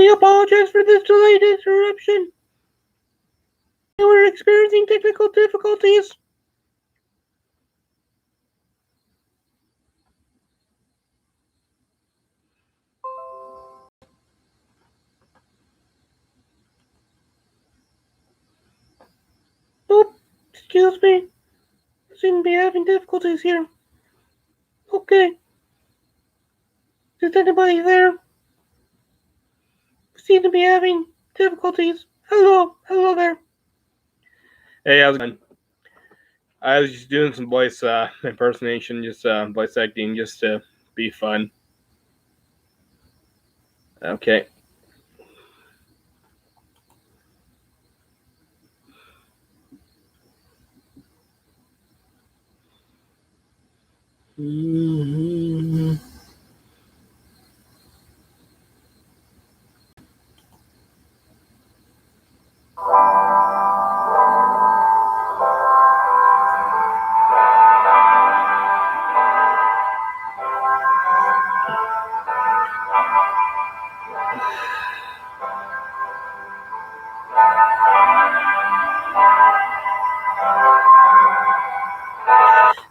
We apologize for this delayed interruption. We're experiencing technical difficulties. Oh, excuse me. I seem to be having difficulties here. Okay. Is anybody there? We seem to be having difficulties. Hello there. Hey, how's it going? I was just doing some voice impersonation, just voice acting, just to be fun. Okay. Mm-hmm.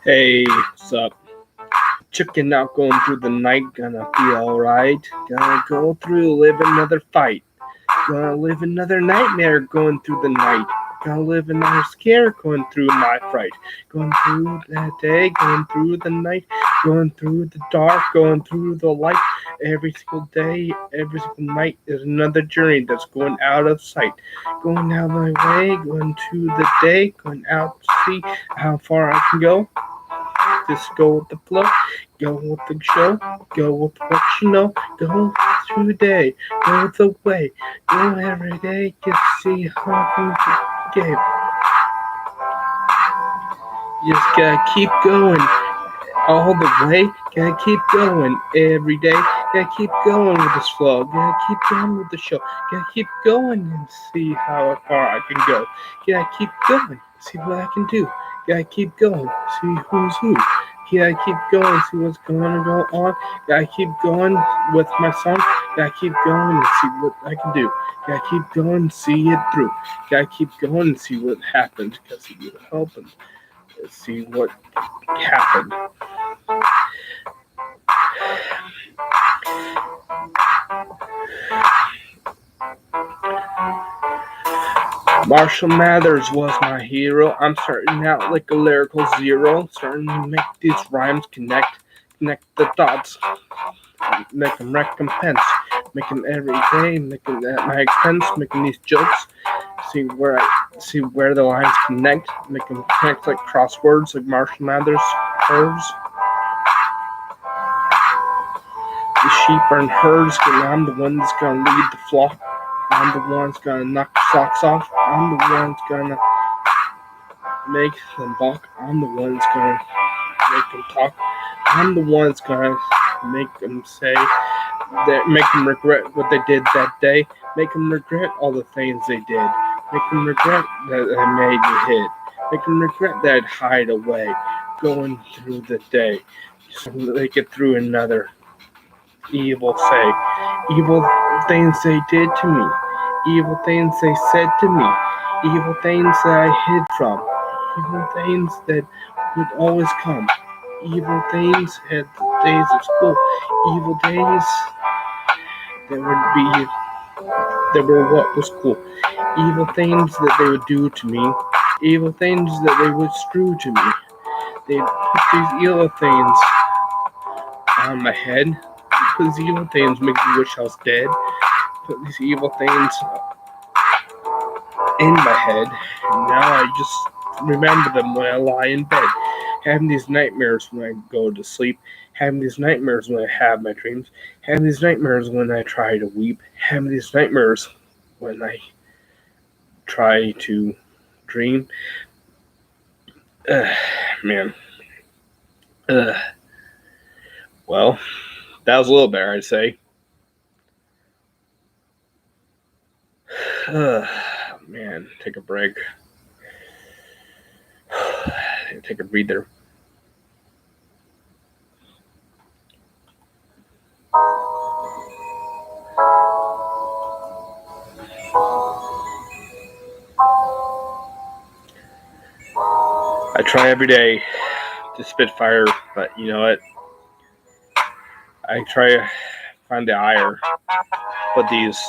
Hey, what's up? Chicken out going through the night, gonna be alright. Gonna go through, live another fight. Gonna live another nightmare going through the night. Gonna live another scare going through my fright. Going through that day, going through the night, going through the dark, going through the light. Every single day, every single night is another journey that's going out of sight. Going out of my way, going to the day, going out to see how far I can go. Just go with the flow, go with the show, go with what you know, go through the day, go the way, go every day, get to see how things get. You just gotta keep going all the way, gotta keep going every day, gotta keep going with this flow, gotta keep going with the show, gotta keep going and see how far I can go, gotta keep going, see what I can do, gotta keep going, see who's who. Gotta keep going, see what's going to go on. Gotta keep going with my song. Gotta keep going and see what I can do. Gotta keep going and see it through. Gotta keep going and see what happens because he will help and see what happened. Marshall Mathers was my hero. I'm starting out like a lyrical zero, starting to make these rhymes connect the thoughts, make them recompense, make them every day, make them at my expense, making these jokes, see where the lines connect, make them connect like crosswords, like Marshall Mathers curves. The sheep are in herds, and I'm the one that's gonna lead the flock. I'm the one that's gonna knock the socks off. I'm the one that's gonna make them balk. I'm the one that's gonna make them talk. I'm the one that's gonna make them say that, make them regret what they did that day. Make them regret all the things they did. Make them regret that they made me hit. Make them regret that I'd hide away, going through the day, so they get through another evil things they did to me, evil things they said to me, evil things that I hid from, evil things that would always come, evil things at the days of school, evil days that were what was cool, evil things that they would do to me, evil things that they would screw to me. They'd put these evil things on my head. Put these evil things make me wish I was dead. Put these evil things in my head. And now I just remember them when I lie in bed. Having these nightmares when I go to sleep. Having these nightmares when I have my dreams. Having these nightmares when I try to weep. Having these nightmares when I try to dream. Man. Well, that was a little better, I'd say. Man, take a break. Take a breather. I try every day to spit fire, but you know what? I try to find the ire, put this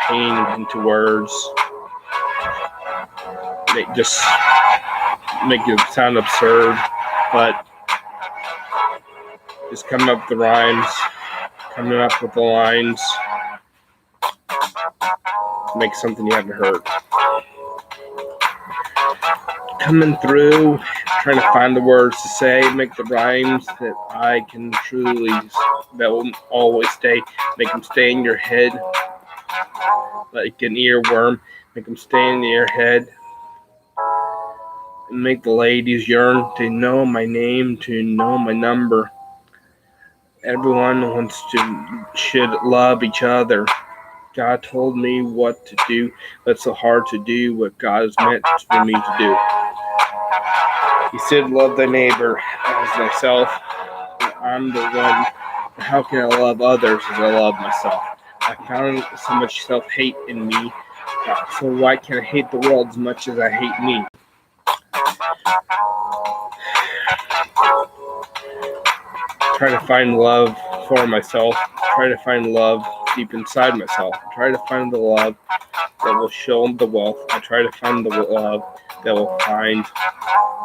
pain into words, just make it sound absurd, but just coming up with the rhymes, coming up with the lines, make something you haven't heard. Coming through, trying to find the words to say, make the rhymes that I can truly, that will always stay, make them stay in your head like an earworm, make them stay in your head, and make the ladies yearn to know my name, to know my number. Everyone should love each other. God told me what to do, but it's so hard to do what God is meant for me to do. He said, love thy neighbor as thyself. I'm the one. How can I love others as I love myself? I found so much self-hate in me. So why can't I hate the world as much as I hate me? Try to find love for myself. Try to find love deep inside myself. Try to find the love that will show the wealth. I try to find the love that will find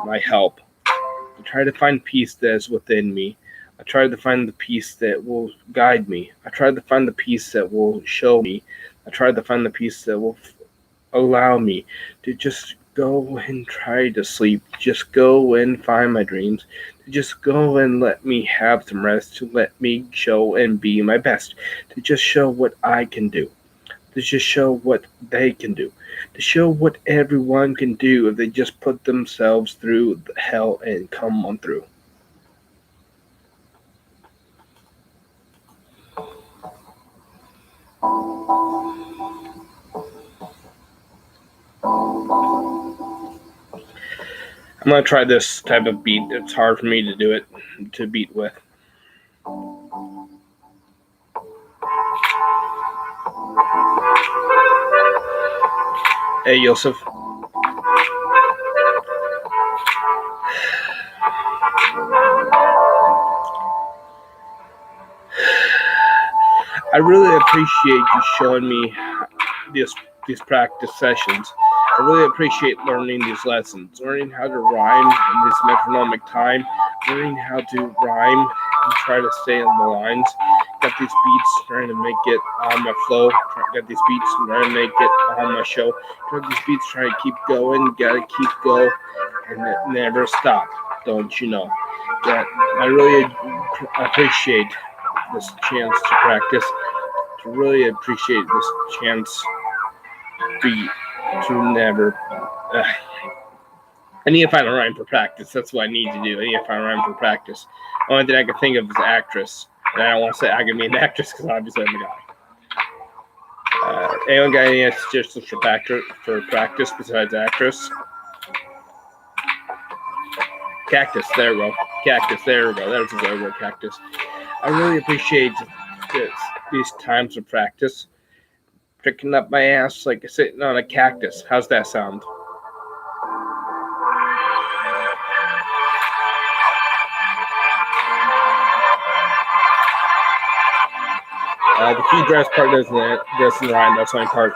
my help. I try to find peace that is within me. I try to find the peace that will guide me. I try to find the peace that will show me. I try to find the peace that will allow me to just go and try to sleep. Just go and find my dreams. To just go and let me have some rest. To let me show and be my best. To just show what I can do. To just show what they can do. To show what everyone can do if they just put themselves through the hell and come on through. I'm going to try this type of beat. It's hard for me to do it, to beat with. Hey, Yosef. I really appreciate you showing me these practice sessions. I really appreciate learning these lessons, learning how to rhyme in this metronomic time, learning how to rhyme and try to stay on the lines. Got these beats, trying to make it on my flow. Got these beats, trying to make it on my show. Got these beats, trying to keep going. Gotta keep going and never stop. Don't you know? That I really appreciate this chance to practice. To really appreciate this chance to never. I need to find a rhyme for practice. That's what I need to do. I need to find a rhyme for practice. The only thing I can think of is actress. And I don't want to say I can be an actress because obviously I'm a guy. Anyone got any suggestions for practice besides actress? Cactus. There we go. Cactus. There we go. There's a good word, cactus. I really appreciate these times of practice. Picking up my ass like sitting on a cactus. How's that sound? The key dress part doesn't rhyme. That's my part.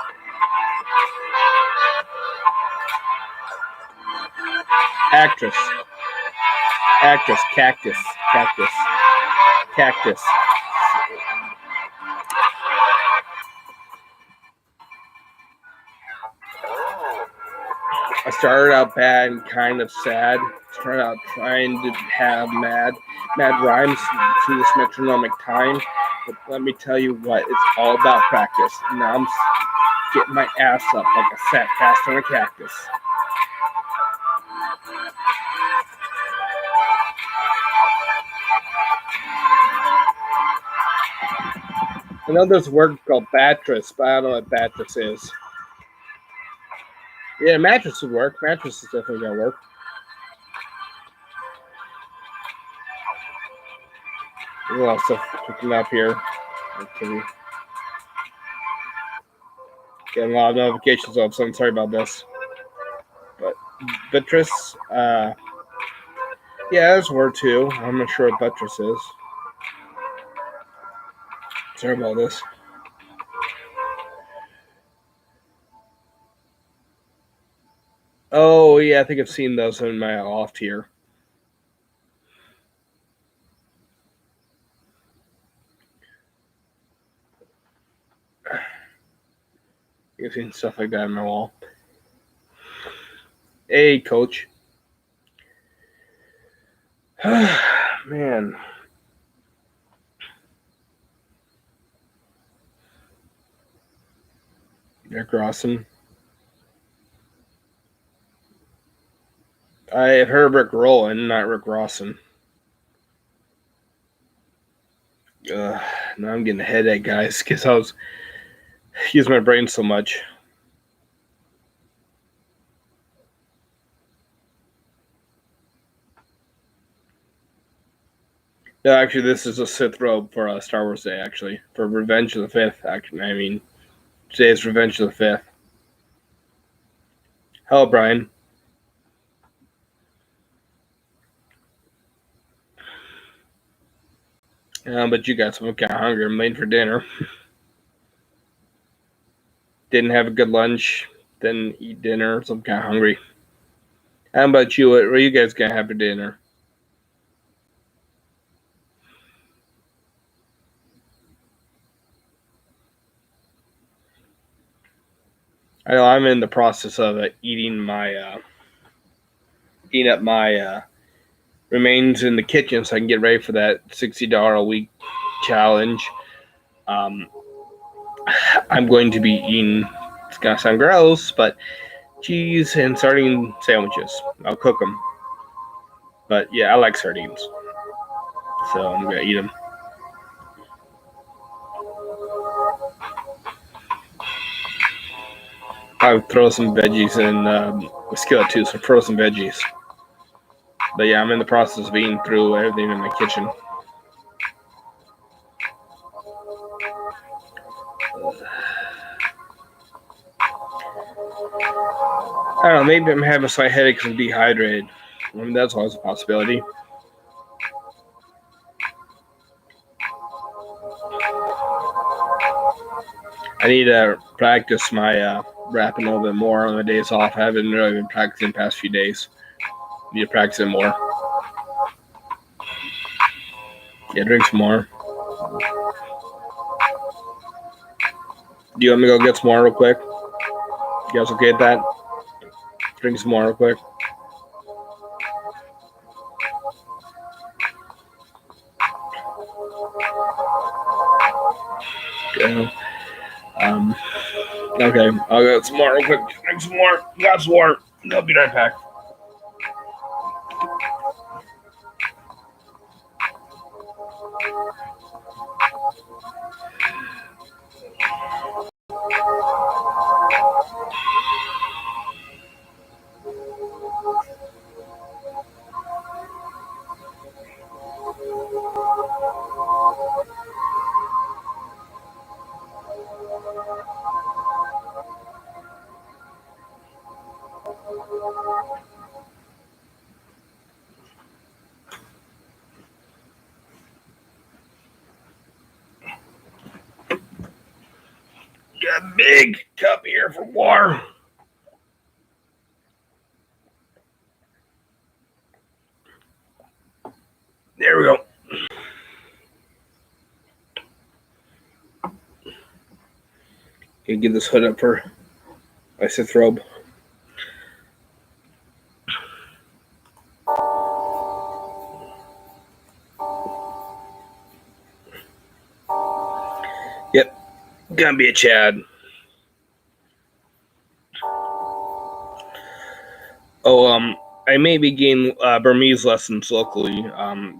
Actress. Actress. Cactus. Cactus. Cactus. I started out bad and kind of sad. Started out trying to have mad rhymes to this metronomic time. But let me tell you what, it's all about practice. Now I'm getting my ass up like I sat fast on a cactus. I know there's a word called battress, but I don't know what battress is. Yeah, mattress would work. Mattress is definitely gonna work. There's a lot of stuff picking up here. Okay. Getting a lot of notifications all of a sudden. Sorry about this. But Beatrice, Yeah, there's word too. I'm not sure what buttress is. Sorry about this. Oh yeah, I think I've seen those in my loft here. I've seen stuff like that on my wall. Hey, coach. Man. Rick Rawson. I've heard Rick Rollin, not Rick Rawson. Now I'm getting a headache, guys, because I was using my brain so much. No, actually, this is a Sith robe for Star Wars Day, actually. For Revenge of the Fifth, actually. I mean, today's Revenge of the Fifth. Hello, Brian. But you guys, I'm kind of hungry. I'm late for dinner. Didn't have a good lunch. Didn't eat dinner, so I'm kind of hungry. How about you? What are you guys going to have for dinner? I know I'm in the process of eating up my remains in the kitchen so I can get ready for that $60 a week challenge. Um, I'm going to be eating. It's gonna sound gross, but cheese and sardine sandwiches. I'll cook them. But yeah, I like sardines, so I'm gonna eat them. I'll throw some veggies in a skillet too, some frozen veggies. But yeah, I'm in the process of eating through everything in my kitchen. I don't know. Maybe I'm having a slight headache because I'm dehydrated. I mean, that's always a possibility. I need to practice my rapping a little bit more on the days off. I haven't really been practicing the past few days. Need to practice it more. Yeah, drink some more. Do you want me to go get some more real quick? You guys okay with that? Drink some more real quick. Yeah. Okay, I'll get some more real quick. Drink some more. Got some more. I'll be right back. Got a big cup here for water. There we go. Can get this hood up for my Sith robe. Yep, gonna be a Chad. Oh, I may begin Burmese lessons locally.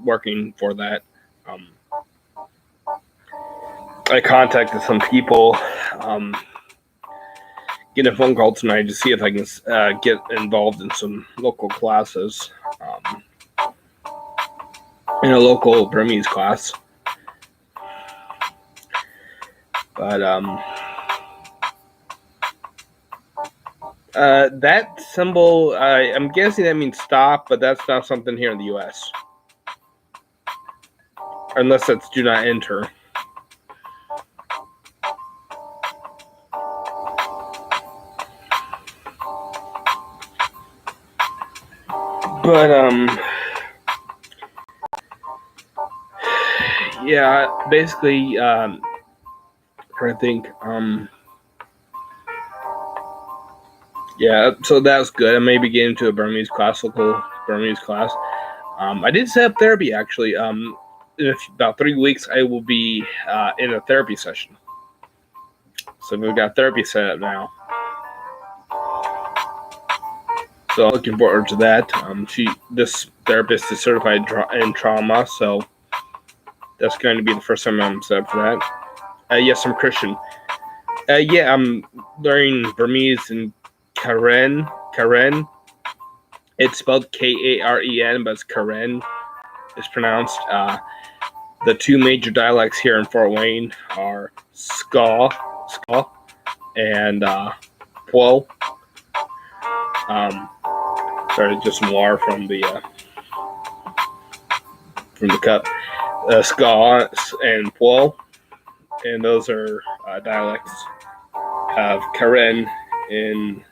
Working for that. Um, I contacted some people. Get a phone call tonight to see if I can get involved in some local classes. In a local Burmese class. But That symbol, I'm guessing that means stop, but that's not something here in the U.S. Unless that's do not enter. But, yeah, basically, trying to think, yeah, so that was good. I may be getting into a Burmese class, local Burmese class. I did set up therapy, actually. In about 3 weeks, I will be in a therapy session. So we've got therapy set up now. So looking forward to that. This therapist is certified in trauma, so that's going to be the first time I'm set up for that. Yes, I'm Christian. Yeah, I'm learning Burmese and Karen. Karen. It's spelled Karen, but it's Karen. It's pronounced. The two major dialects here in Fort Wayne are Ska, and Puel. Sorry, just some water from the cup. Ska and Puel, and those are dialects of Karen in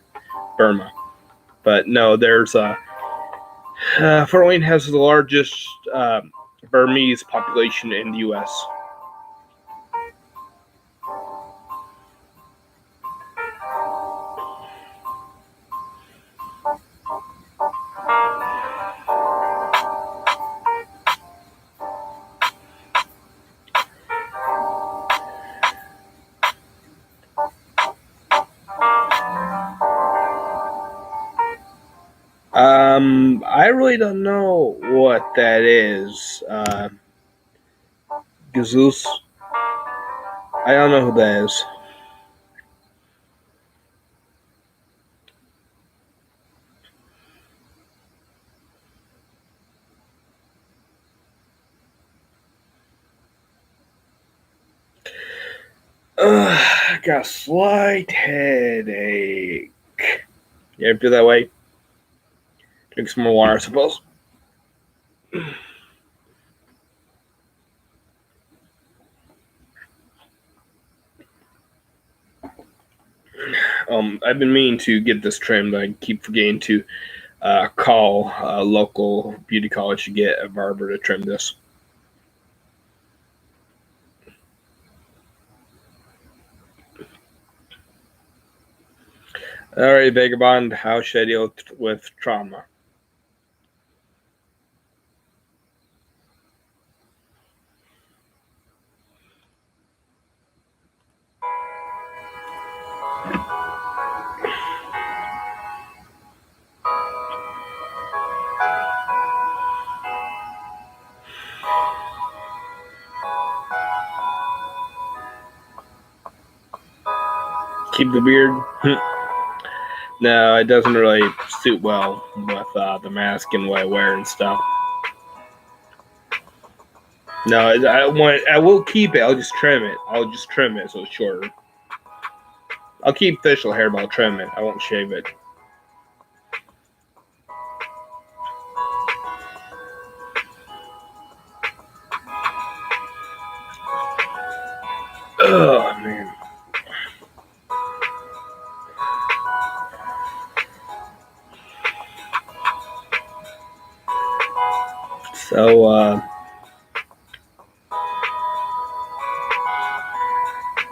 Burma. But no, there's Fort Wayne has the largest Burmese population in the U.S. I really don't know what that is. Gazoos. I don't know who that is. I got a slight headache. You ever feel that way? Drink some more water, I suppose. I've been meaning to get this trimmed. I keep forgetting to call a local beauty college to get a barber to trim this. All right, Vagabond, how should I deal with trauma? Keep the beard? No, it doesn't really suit well with the mask and what I wear and stuff. No, I will keep it. I'll just trim it. I'll just trim it so it's shorter. I'll keep facial hair, but I'll trim it. I won't shave it. Oh, man. So,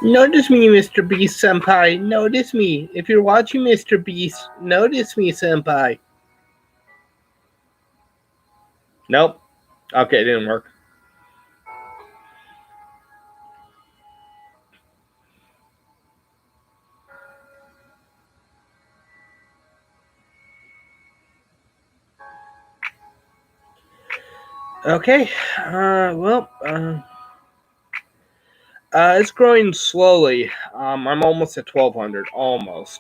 notice me, Mr. Beast Senpai. Notice me. If you're watching Mr. Beast, notice me, Senpai. Nope. Okay, it didn't work. Okay. It's growing slowly. I'm almost at 1,200. Almost.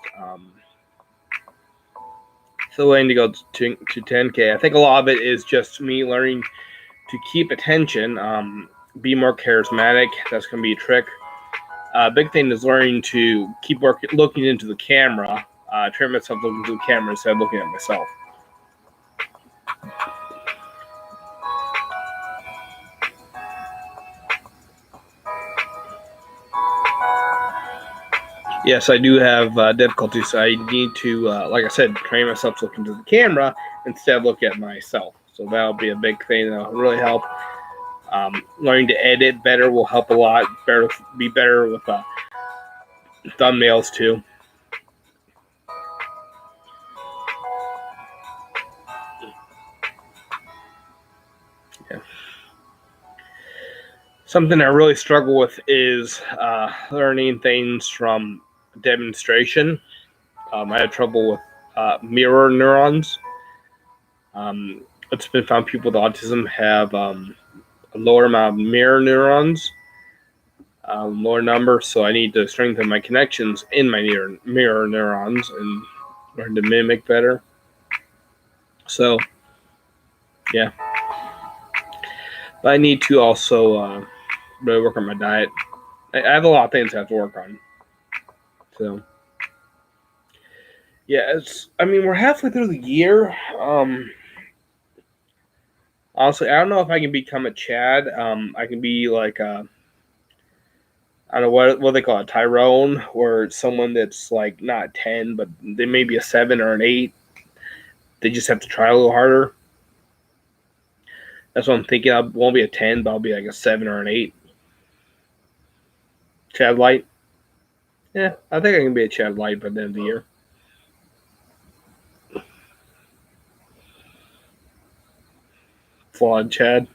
Still waiting to go to 10K. I think a lot of it is just me learning to keep attention, be more charismatic. That's going to be a trick. Big thing is learning to keep looking into the camera. train myself looking through the camera instead of looking at myself. Yes, I do have difficulties. I need to, like I said, train myself to look into the camera instead of looking at myself. So that'll be a big thing that'll really help. Learning to edit better will help a lot. Be better with thumbnails too. Yeah. Something I really struggle with is learning things from demonstration. I have trouble with mirror neurons. It's been found people with autism have a lower amount of mirror neurons, lower number, so I need to strengthen my connections in my mirror neurons and learn to mimic better. So, yeah. But I need to also really work on my diet. I have a lot of things I have to work on. So, yeah, we're halfway through the year. Honestly, I don't know if I can become a Chad. I can be like I don't know what they call it, Tyrone, or someone that's like not 10, but they may be a 7 or an 8. They just have to try a little harder. That's what I'm thinking. I won't be a 10, but I'll be like a 7 or an 8. Chad Light. Yeah, I think I can be a Chad Light by the end of the year. Flawed Chad.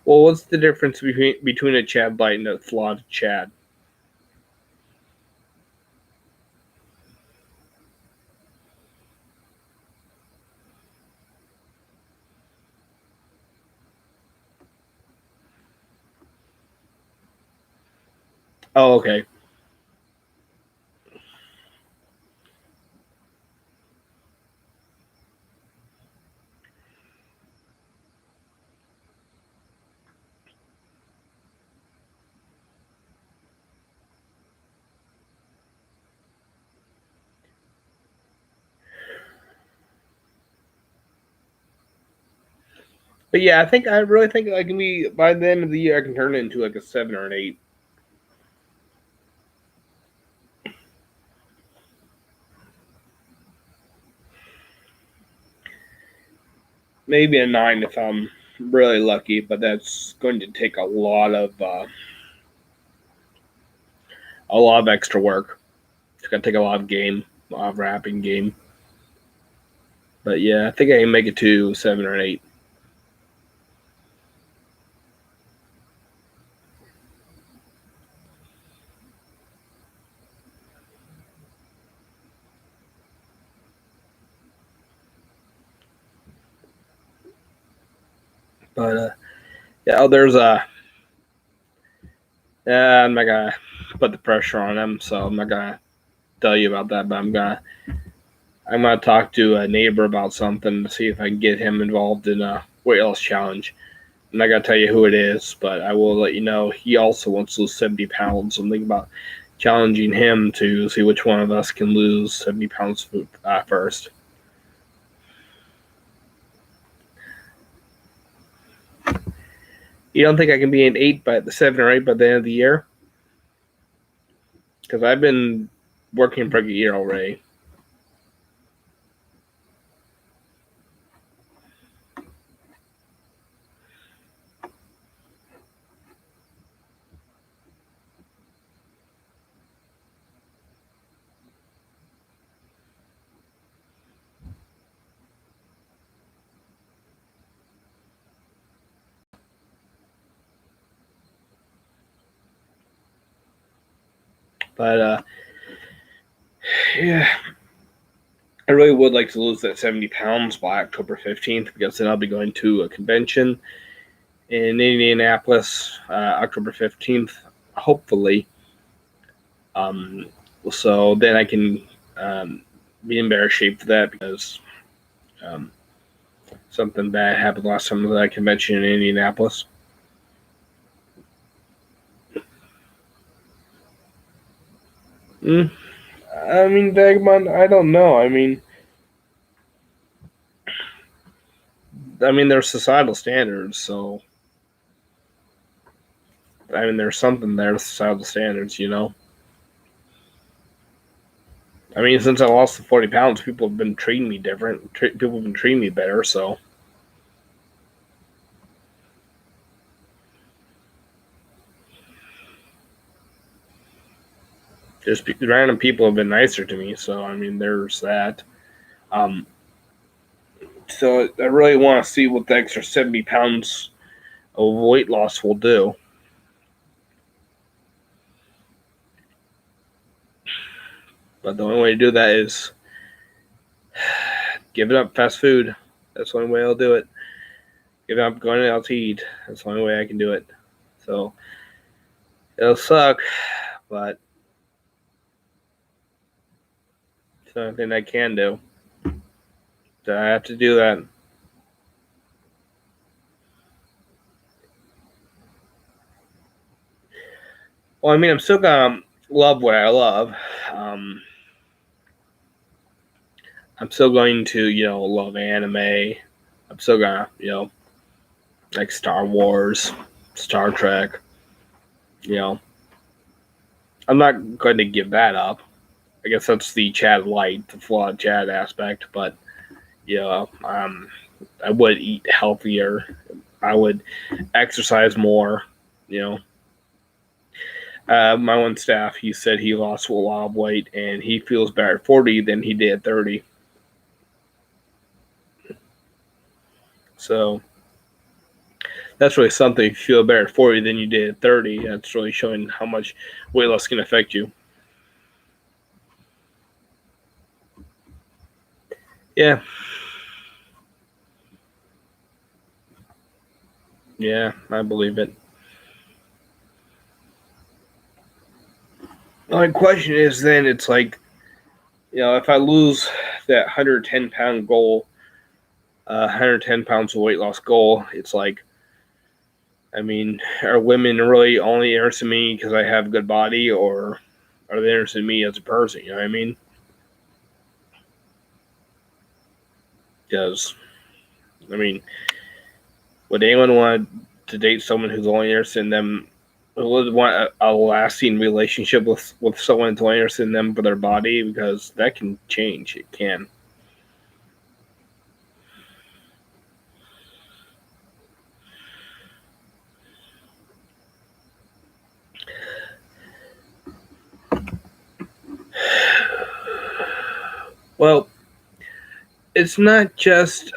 Well, what's the difference between a Chad Light and a flawed Chad? Oh, okay. But yeah, I really think I can be, by the end of the year, I can turn it into like a 7 or an 8. Maybe a 9 if I'm really lucky, but that's going to take a lot of extra work. It's going to take a lot of rapping game. But yeah, I think I can make it to 7 or an 8. But yeah, there's I'm not gonna put the pressure on him, so I'm not gonna tell you about that. But I'm gonna talk to a neighbor about something to see if I can get him involved in a weight loss challenge. I'm not gonna tell you who it is, but I will let you know. He also wants to lose 70 pounds. I'm thinking about challenging him to see which one of us can lose 70 pounds first. You don't think I can be an 8 by the 7 or 8 by the end of the year? Because I've been working for a year already. But yeah, I really would like to lose that 70 pounds by October 15th, because then I'll be going to a convention in Indianapolis, October 15th, hopefully. So then I can be in better shape for that, because something bad happened last time at that convention in Indianapolis. I mean, Vagabond, I don't know. There's societal standards, so there's something there, societal standards, Since I lost the 40 pounds, people have been treating me different. People have been treating me better, so. Just random people have been nicer to me, so, there's that. So I really want to see what the extra 70 pounds of weight loss will do. But the only way to do that is giving up fast food. That's the only way I'll do it. Giving up going out to eat. That's the only way I can do it. So it'll suck, but it's the only thing I can do. So I have to do that. Well, I'm still gonna love what I love. I'm still going to, love anime. I'm still gonna, like Star Wars, Star Trek. I'm not going to give that up. I guess that's the Chad light, the flawed Chad aspect. But I would eat healthier. I would exercise more. My one staff, he said he lost a lot of weight and he feels better at 40 than he did at 30. So that's really something. If you feel better at 40 than you did at 30, that's really showing how much weight loss can affect you. Yeah. Yeah, I believe it. My question is then, it's like, if I lose that 110-pound goal, 110 pounds of weight loss goal, it's like, are women really only interested in me because I have a good body, or are they interested in me as a person? You know what I mean? Because, would anyone want to date someone who's only interested in them? Who would want a lasting relationship with someone who's only interested in them for their body? Because that can change. It can. Well, it's not just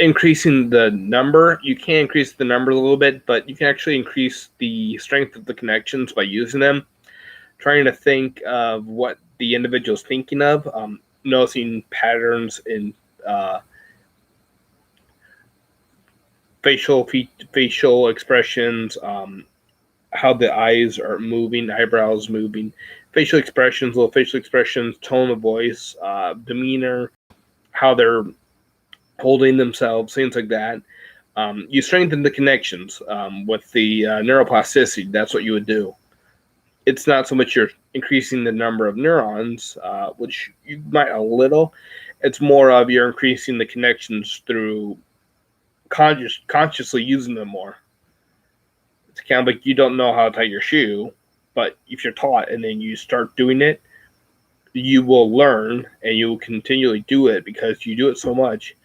increasing the number. You can increase the number a little bit, but you can actually increase the strength of the connections by using them. Trying to think of what the individual is thinking of, noticing patterns in facial expressions, how the eyes are moving, eyebrows moving, facial expressions, little facial expressions, tone of voice, demeanor, how they're holding themselves, things like that. You strengthen the connections with the neuroplasticity. That's what you would do. It's not so much you're increasing the number of neurons, which you might a little. It's more of you're increasing the connections through consciously using them more. It's kind of like you don't know how to tie your shoe, but if you're taught and then you start doing it, you will learn and you will continually do it because you do it so much.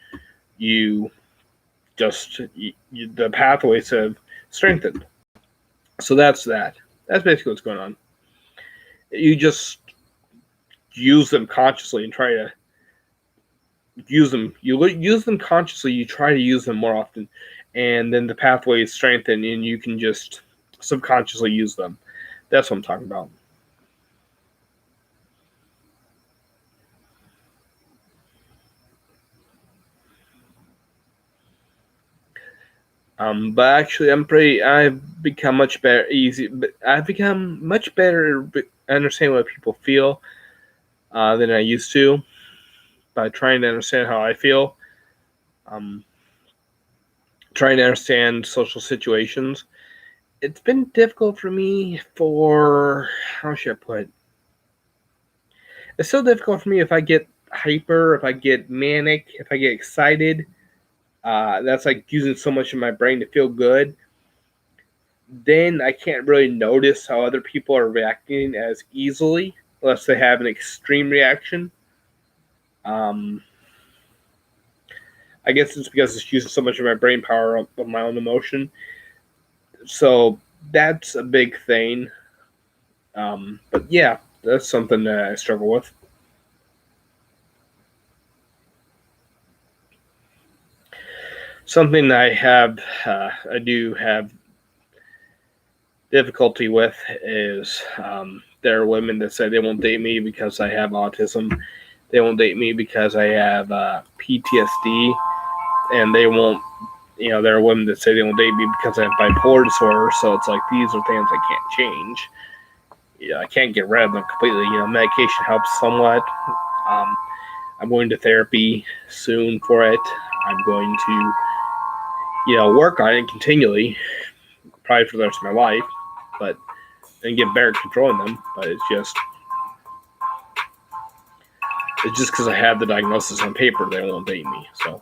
The pathways have strengthened. So that's that. That's basically what's going on. You just use them consciously and try to use them. You use them consciously. You try to use them more often, and then the pathways strengthen, and you can just subconsciously use them. That's what I'm talking about. But actually, I've become much better. I've become much better at understanding what people feel than I used to by trying to understand how I feel. Trying to understand social situations it's been difficult for me for, how should I put it? It's still difficult for me if I get hyper, if I get manic, if I get excited. That's like using so much of my brain to feel good. Then I can't really notice how other people are reacting as easily unless they have an extreme reaction. I guess it's because it's using so much of my brain power of my own emotion. So that's a big thing. But yeah, that's something that I struggle with. Something I do have difficulty with is there are women that say they won't date me because I have autism. They won't date me because I have PTSD, and they won't. There are women that say they won't date me because I have bipolar disorder. So it's like these are things I can't change. I can't get rid of them completely. Medication helps somewhat. Um, I'm going to therapy soon for it. I'm going to, work on it continually, probably for the rest of my life, but and get better at controlling them. But it's just because I have the diagnosis on paper, they won't date me. So.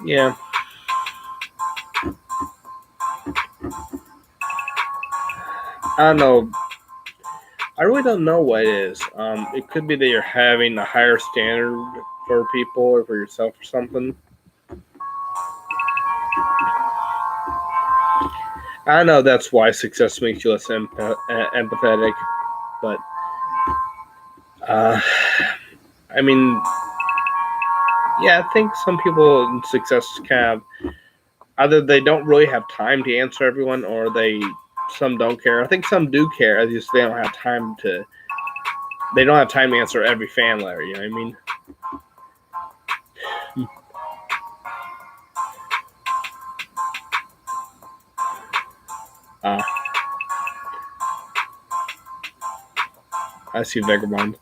Yeah. I don't know. I really don't know what it is. It could be that you're having a higher standard for people or for yourself or something. I know that's why success makes you less empathetic, but I mean, yeah, I think some people in success kind of either they don't really have time to answer everyone, or some don't care. I think some do care. It's just they don't have time to. They don't have time to answer every fan letter. You know what I mean? I see Vagabond.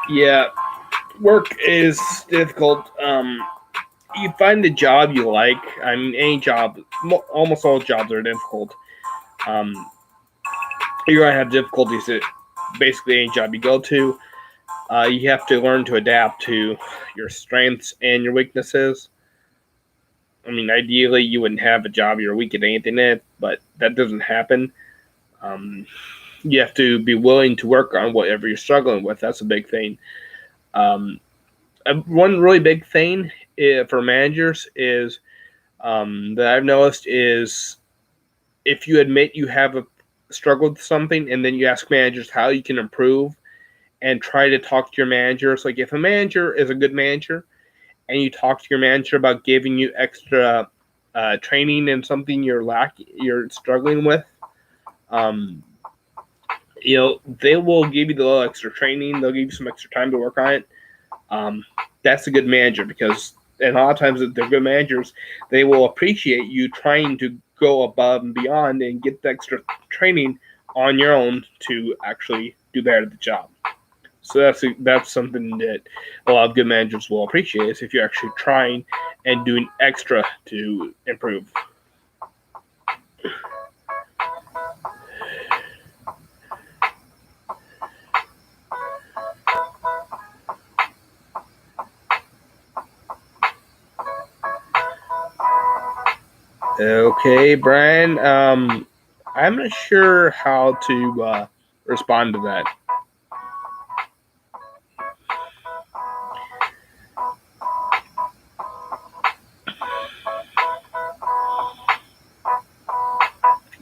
Yeah, work is difficult. You find the job you like. I mean, any job, almost all jobs are difficult. You're going to have difficulties at basically any job you go to. You have to learn to adapt to your strengths and your weaknesses. I mean, ideally, you wouldn't have a job you're weak at anything in, but that doesn't happen. You have to be willing to work on whatever you're struggling with. That's a big thing. One really big thing for managers is that I've noticed is if you admit you have a struggle with something and then you ask managers how you can improve and try to talk to your managers. Like if a manager is a good manager and you talk to your manager about giving you extra training in something you're struggling with, they will give you the little extra training. They'll give you some extra time to work on it. That's a good manager because, and a lot of times if they're good managers, they will appreciate you trying to go above and beyond and get the extra training on your own to actually do better at the job. So that's something that a lot of good managers will appreciate is if you're actually trying and doing extra to improve. Okay, Brian. I'm not sure how to respond to that.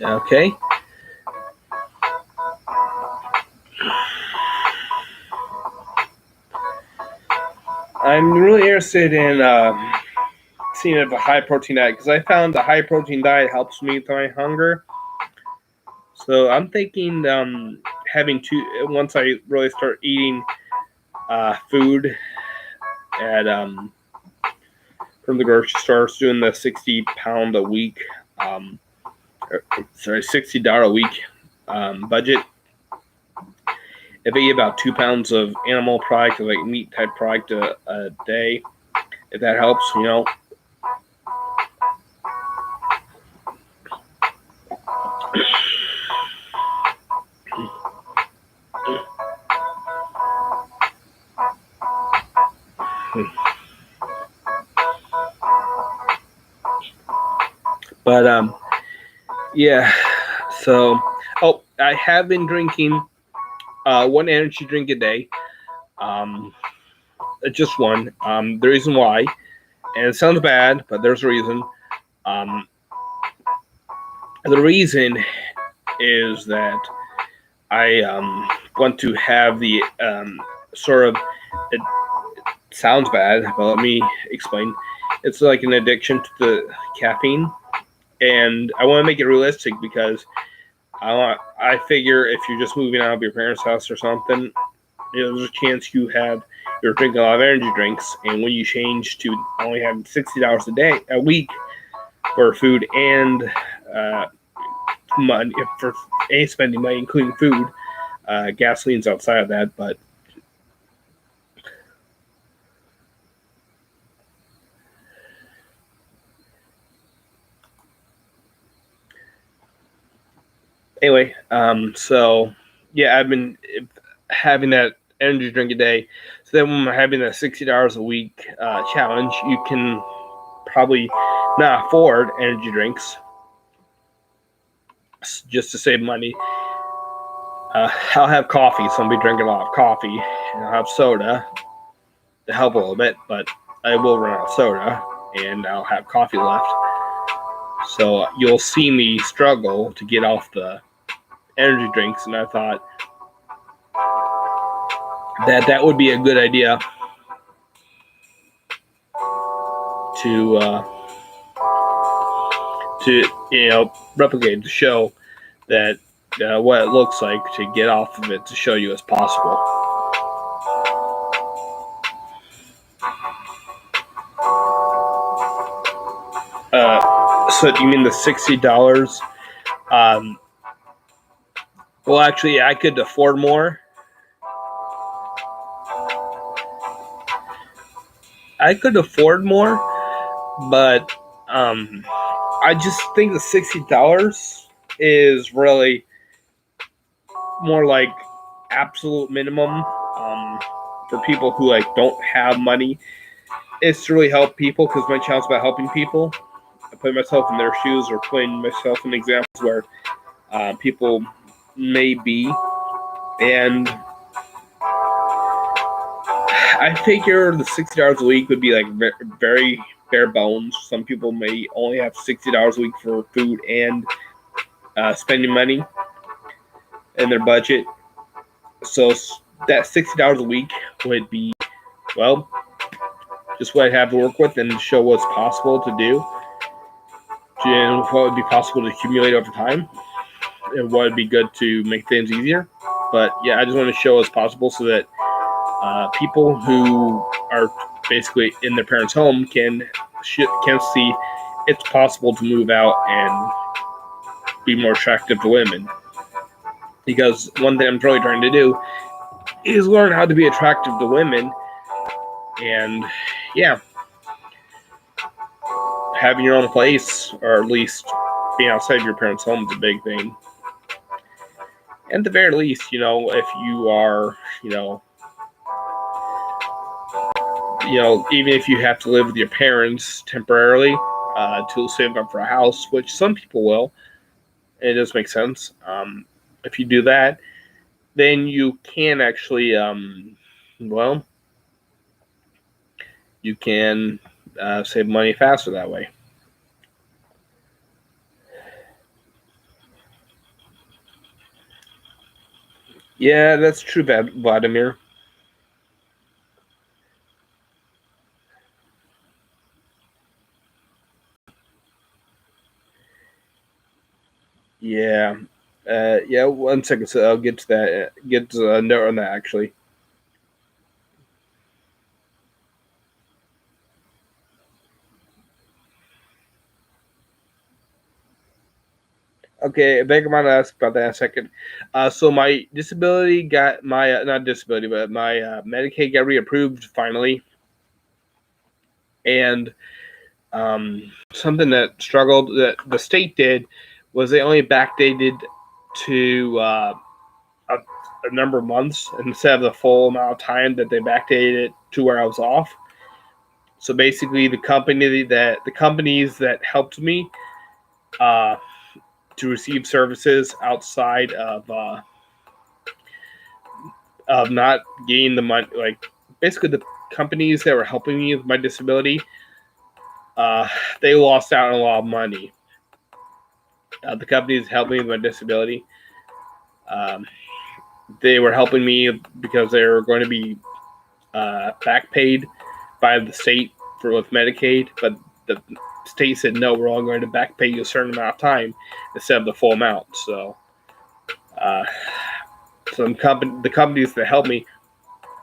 Okay. I'm really interested in seeing it as a high protein diet because I found the high protein diet helps me with my hunger. So I'm thinking having once I really start eating food at from the grocery store, doing the 60-pound a week, $60 a week budget. If I eat about 2 pounds of animal product, like meat type product a day, if that helps, But yeah. So, I have been drinking one energy drink a day. Um, just one. The reason why, and it sounds bad, but there's a reason. Um, the reason is that I want to have the sort of. It sounds bad, but let me explain. It's like an addiction to the caffeine, and I want to make it realistic because I figure if you're just moving out of your parents' house or something, there's a chance you're drinking a lot of energy drinks, and when you change to only having $60 a week for food and money for spending money, including food, gasoline's outside of that, but. Anyway, so yeah, I've been having that energy drink a day. So then when I'm having that $60 a week challenge, you can probably not afford energy drinks just to save money. I'll have coffee, so I'll be drinking a lot of coffee, and I'll have soda to help a little bit, but I will run out of soda, and I'll have coffee left. So you'll see me struggle to get off the energy drinks, and I thought that would be a good idea to replicate, to show that what it looks like to get off of it, to show you as possible. So you mean the $60? Well, actually, I could afford more. I could afford more, but I just think the $60 is really more like absolute minimum for people who don't have money. It's to really help people because my channel's about helping people. I put myself in their shoes or putting myself in examples where people may be, and I figure the $60 a week would be like very bare bones. Some people may only have $60 a week for food and spending money in their budget. So that $60 a week would be, well, just what I have to work with and show what's possible to do, and what would be possible to accumulate over time, and what would be good to make things easier. But yeah, I just want to show what's possible so that people who are basically in their parents' home can see it's possible to move out and be more attractive to women. Because one thing I'm really trying to do is learn how to be attractive to women, and yeah, having your own place, or at least being outside of your parents' home, is a big thing. And at the very least, if you are, even if you have to live with your parents temporarily to save up for a house, which some people will, and it does make sense. If you do that, then you can actually, you can save money faster that way. Yeah, that's true, Vladimir. Yeah. Yeah, 1 second. So I'll get to that. Get a note on that, actually. Okay, I think I'm gonna ask about that in a second. So my disability got my not disability, but my Medicaid got reapproved finally, and something that struggled that the state did was they only backdated to a number of months instead of the full amount of time that they backdated it to where I was off. So basically, the companies that helped me uh, to receive services outside of not getting the money, like basically the companies that were helping me with my disability, uh, they lost out on a lot of money. The companies that helped me with my disability, um, they were helping me because they were going to be back paid by the state for with Medicaid, but the state said no, we're all going to back pay you a certain amount of time instead of the full amount. So, uh, the companies that helped me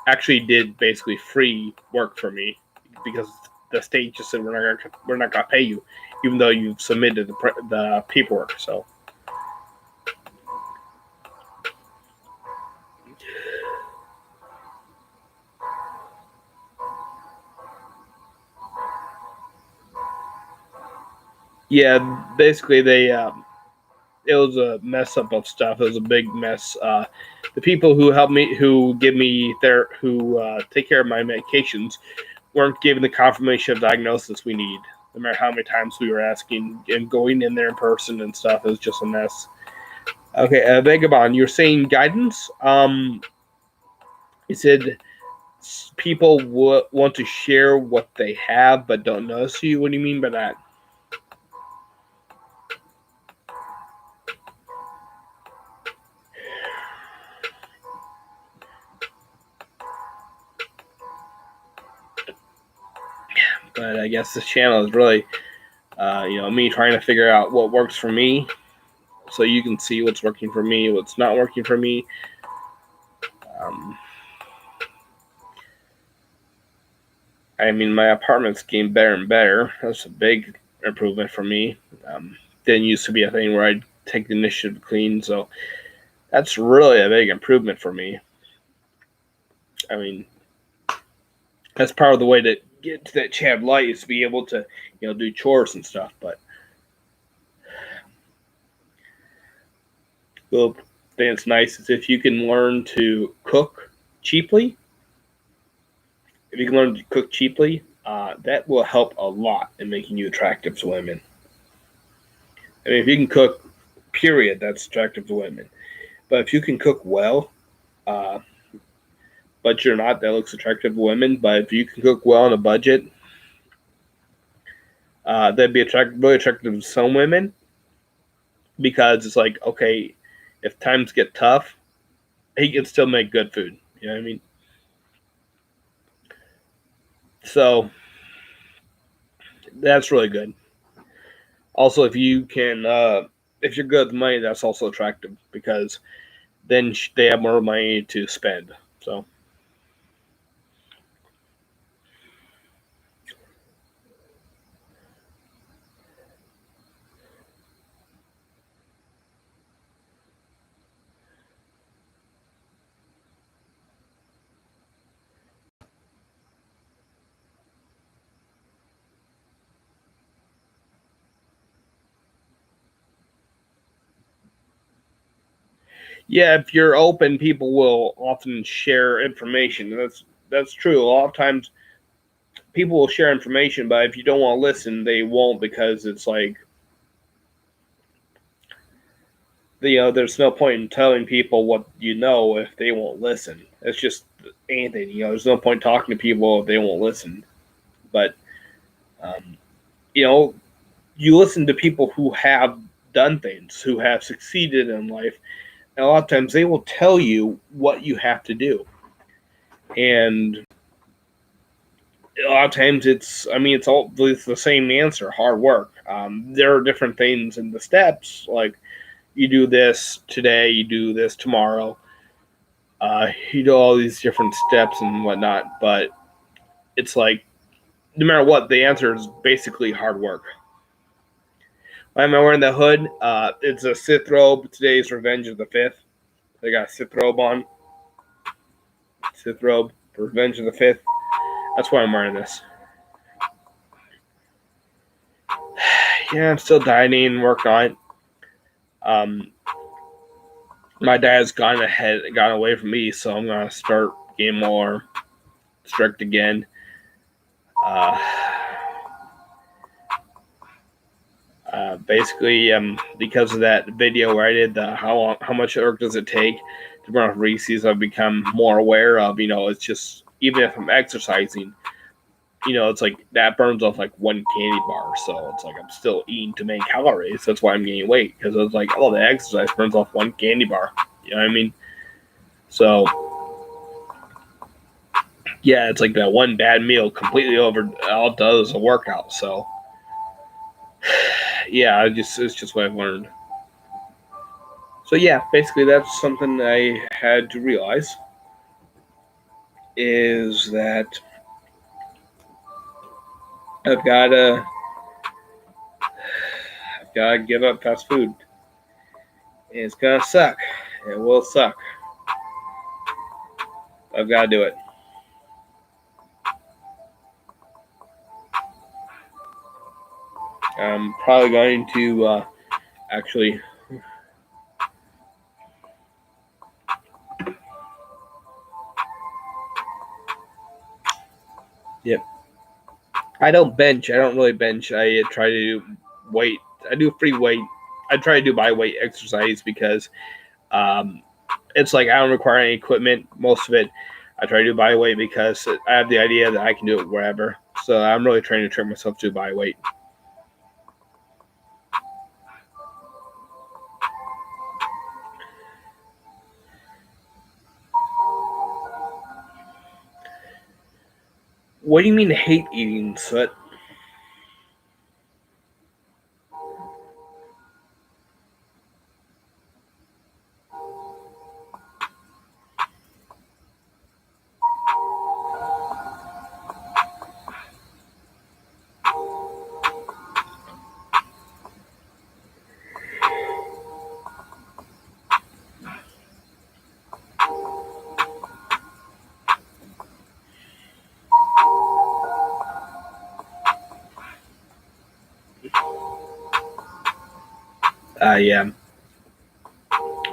actually did basically free work for me because the state just said we're not gonna pay you, even though you've submitted the paperwork. So. Yeah, basically it was a mess up of stuff. It was a big mess. The people who help me, who give me who take care of my medications, weren't given the confirmation of diagnosis we need. No matter how many times we were asking and going in there in person and stuff, it was just a mess. Okay, Vagabond, you're saying guidance. You said people want to share what they have but don't notice you. What do you mean by that? But I guess this channel is really, me trying to figure out what works for me, so you can see what's working for me, what's not working for me. Um, I mean, my apartment's getting better and better. That's a big improvement for me. Didn't used to be a thing where I'd take the initiative to clean, so that's really a big improvement for me. I mean, that's part of the way to get to that Chad light is to be able to, do chores and stuff. But the thing that's nice is if you can learn to cook cheaply. If you can learn to cook cheaply, that will help a lot in making you attractive to women. I mean, if you can cook, period, that's attractive to women. But if you can cook well, uh, but you're not, that looks attractive to women. But if you can cook well on a budget, that'd be really attractive to some women because it's like, okay, if times get tough, he can still make good food. You know what I mean? So that's really good. Also, if you're good with money, that's also attractive because then they have more money to spend. So. Yeah, if you're open, people will often share information. That's true. A lot of times, people will share information, but if you don't want to listen, they won't because it's like, there's no point in telling people what you know if they won't listen. It's just anything. There's no point talking to people if they won't listen. But um, you know, you listen to people who have done things, who have succeeded in life, and a lot of times they will tell you what you have to do. And a lot of times it's the same answer: hard work. There are different things in the steps, like you do this today, you do this tomorrow. You do all these different steps and whatnot, but it's like no matter what, the answer is basically hard work. Why am I wearing the hood? It's a Sith robe. Today's Revenge of the Fifth. I got a Sith robe on. Sith robe for Revenge of the Fifth. That's why I'm wearing this. Yeah, I'm still dieting and working on it. My diet's gone away from me, so I'm gonna start getting more strict again. Basically, because of that video where I did the how much work does it take to burn off Reese's, I've become more aware of. It's just even if I'm exercising, it's like that burns off like one candy bar. So it's like I'm still eating too many calories. That's why I'm gaining weight, because it's like, oh, the exercise burns off one candy bar. You know what I mean? So yeah, it's like that one bad meal completely over all it does is a workout. So yeah, it's just what I've learned. So yeah, basically that's something I had to realize is that I've gotta give up fast food. And it's gonna suck. It will suck. I've gotta do it. I'm probably going to actually. Yep. I don't bench. I don't really bench. I try to do weight. I do free weight. I try to do my weight exercise because it's like I don't require any equipment. Most of it, I try to do body weight because I have the idea that I can do it wherever. So I'm really trying to train myself to do body weight. What do you mean hate eating, Soot? Yeah.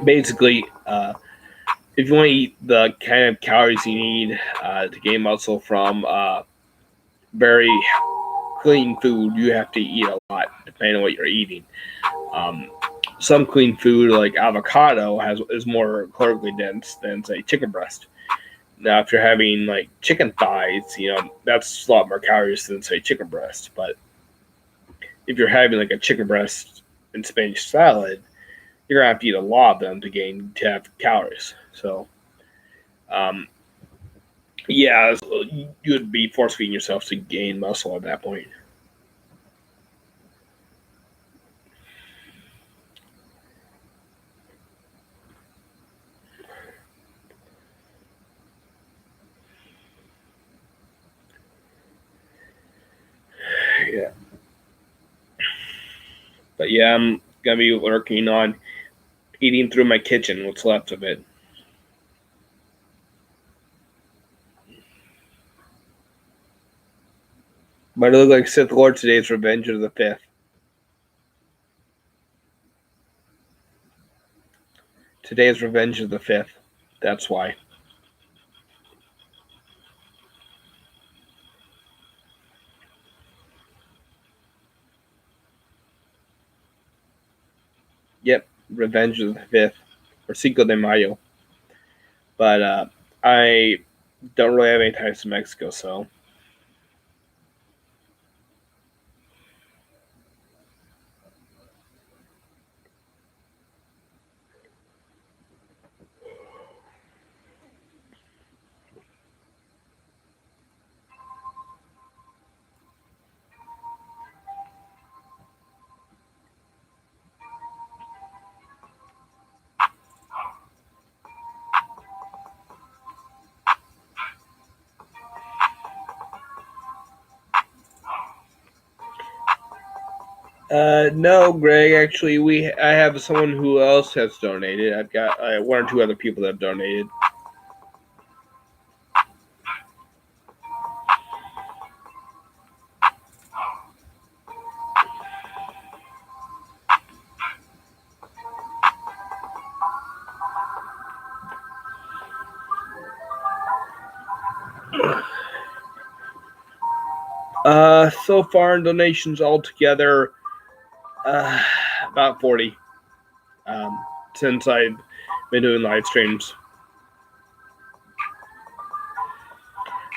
Basically, if you want to eat the kind of calories you need to gain muscle from very clean food, you have to eat a lot depending on what you're eating. Um, some clean food like avocado is more calorically dense than say chicken breast. Now, if you're having like chicken thighs, that's a lot more calories than say chicken breast. But if you're having like a chicken breast and spinach salad, you're gonna have to eat a lot of them to have calories. So, um, yeah, you would be force feeding yourself to gain muscle at that point. Yeah, but yeah, I'm gonna be working on eating through my kitchen, what's left of it. But it looks like Sith Lord today's Revenge of the Fifth. Today's Revenge of the Fifth. That's why. Yep, Revenge of the Fifth, or Cinco de Mayo. But I don't really have any ties to Mexico, so. No, Greg. Actually, I have someone who else has donated. I've got one or two other people that have donated. So far in donations altogether, about 40. Since I've been doing live streams.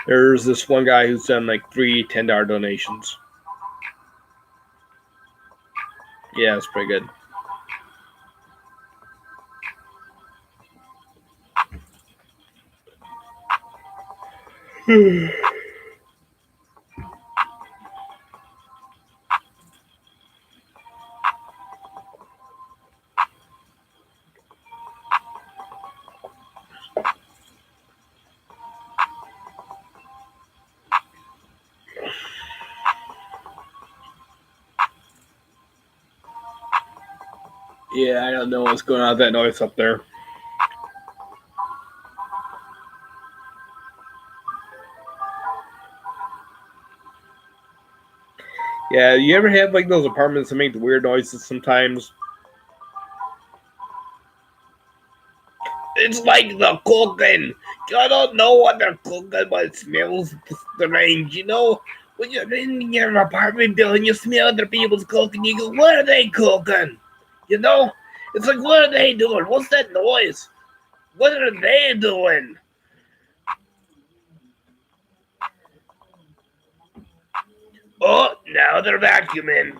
There's this one guy who's done like 3 $10 donations. Yeah, it's pretty good. Yeah, I don't know what's going on with that noise up there. Yeah, you ever have like those apartments that make the weird noises sometimes? It's like the cooking. I don't know what they're cooking, but it smells strange, you know? When you're in your apartment building, you smell other people's cooking, you go, what are they cooking? You know? It's like, what are they doing? What's that noise? What are they doing? Oh, now they're vacuuming.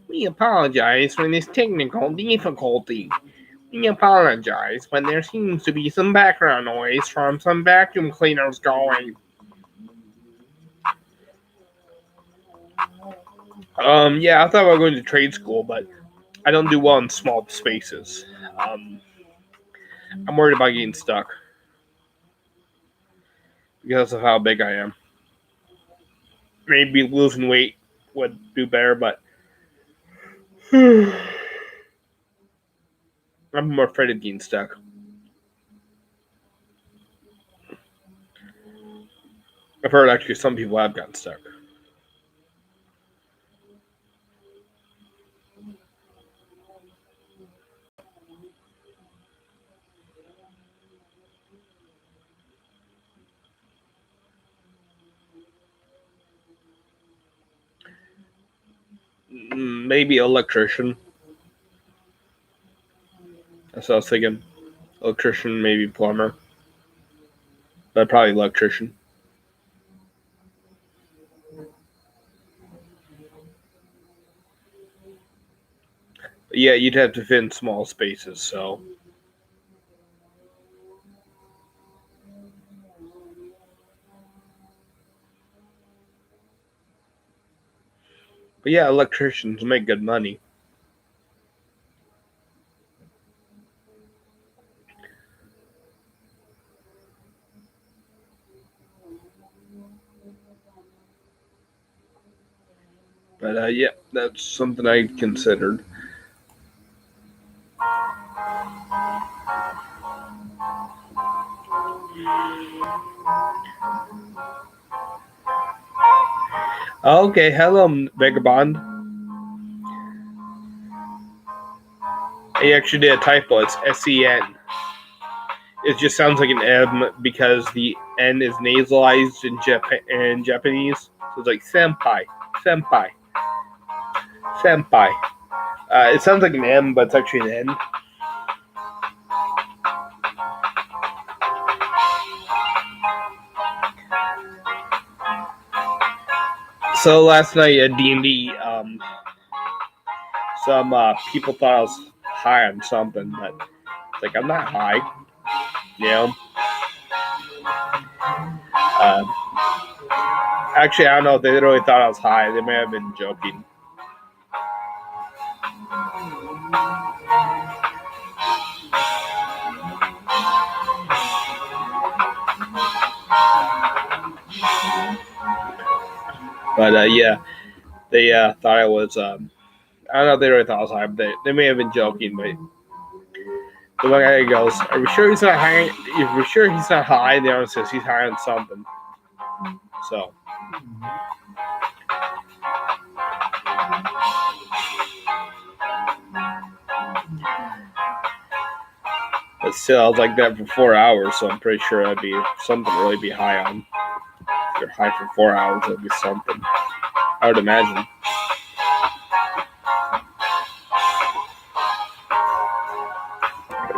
We apologize for this technical difficulty. We apologize, but there seems to be some background noise from some vacuum cleaners going. Yeah, I thought about going to trade school, but I don't do well in small spaces. I'm worried about getting stuck because of how big I am. Maybe losing weight would do better, but I'm more afraid of getting stuck. I've heard actually some people have gotten stuck. Maybe electrician. That's what I was thinking. Electrician, maybe plumber. But probably electrician. But yeah, you'd have to fit in small spaces, so. But yeah, electricians make good money. But yeah, that's something I considered. Okay, hello, Vagabond. I actually did a typo. It's S-E-N. It just sounds like an M because the N is nasalized in Japanese. So it's like senpai, senpai, senpai. It sounds like an M, but it's actually an N. So last night at D&D, some people thought I was high on something, but it's like I'm not high, you know. Actually, I don't know if they really thought I was high. They may have been joking. But yeah, They thought I was. I don't know if they really thought I was high, but they may have been joking. But the one guy goes, "Are we sure he's not high? If we're sure he's not high, the other says he's high on something." So. But still, I was like that for 4 hours, so I'm pretty sure that'd be something to really be high on. If you're high for 4 hours, that'd be something. I would imagine.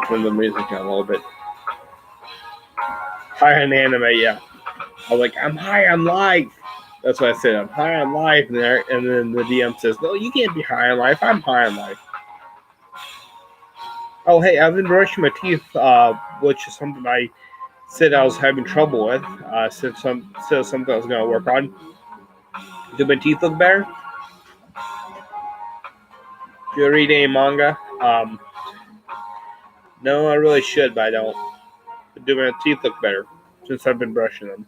Turn the music down a little bit. High on anime, yeah. I was like, I'm high on life. That's what I said. I'm high on life, and then the DM says, "No, you can't be high on life. I'm high on life." Oh, hey, I've been brushing my teeth, which is something I said I was having trouble with. Said something I was going to work on. Do my teeth look better? Do you read any manga? No, I really should, but I don't. But do my teeth look better since I've been brushing them?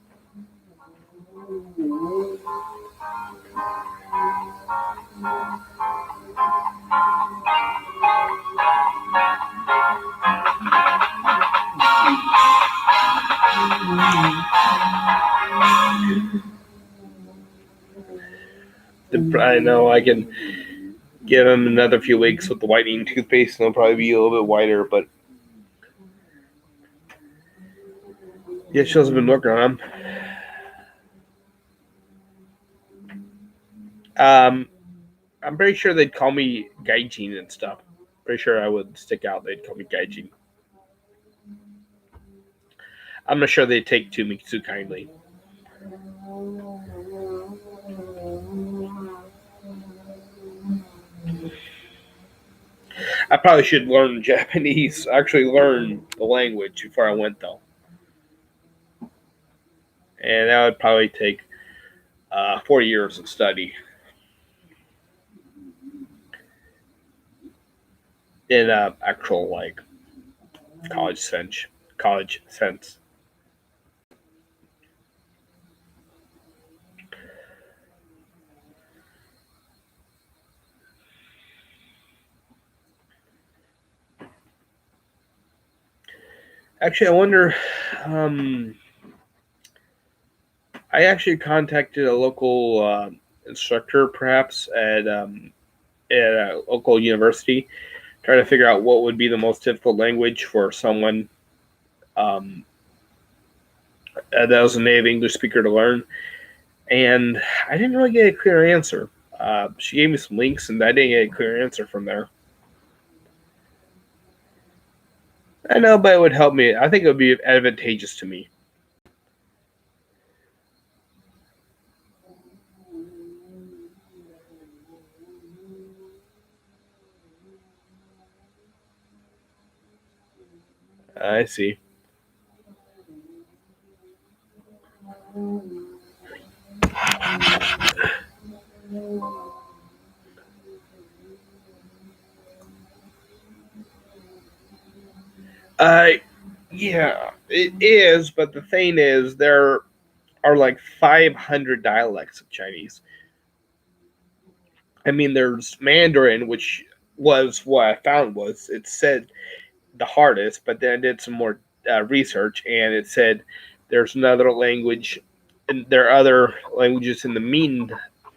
I know I can give them another few weeks with the whitening toothpaste, and they'll probably be a little bit whiter, but yeah, she hasn't been working on them. I'm pretty sure they'd call me gaijin and stuff. Pretty sure I would stick out. They'd call me gaijin. I'm not sure they'd take to me too kindly. I probably should learn Japanese. Actually, learn the language before I went, though. And that would probably take 4 years of study in actual like college sense. Actually, I wonder. I actually contacted a local instructor, perhaps at a local university, trying to figure out what would be the most difficult language for someone that was a native English speaker to learn. And I didn't really get a clear answer. She gave me some links, and I didn't get a clear answer from there. I know, but it would help me. I think it would be advantageous to me. I see. Yeah, it is, but the thing is, there are like 500 dialects of Chinese. I mean, there's Mandarin, which was what I found was it said the hardest, but then I did some more research, and it said there's another language, and there are other languages in the Min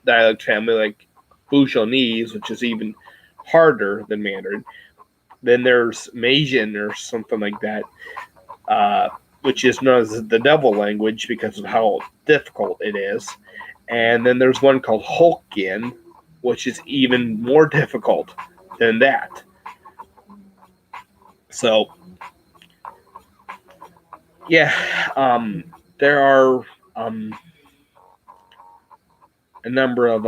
dialect family, like Fujianese, which is even harder than Mandarin. Then there's Majan or something like that, which is known as the devil language because of how difficult it is. And then there's one called Hokkien, which is even more difficult than that. So, yeah, there are a number of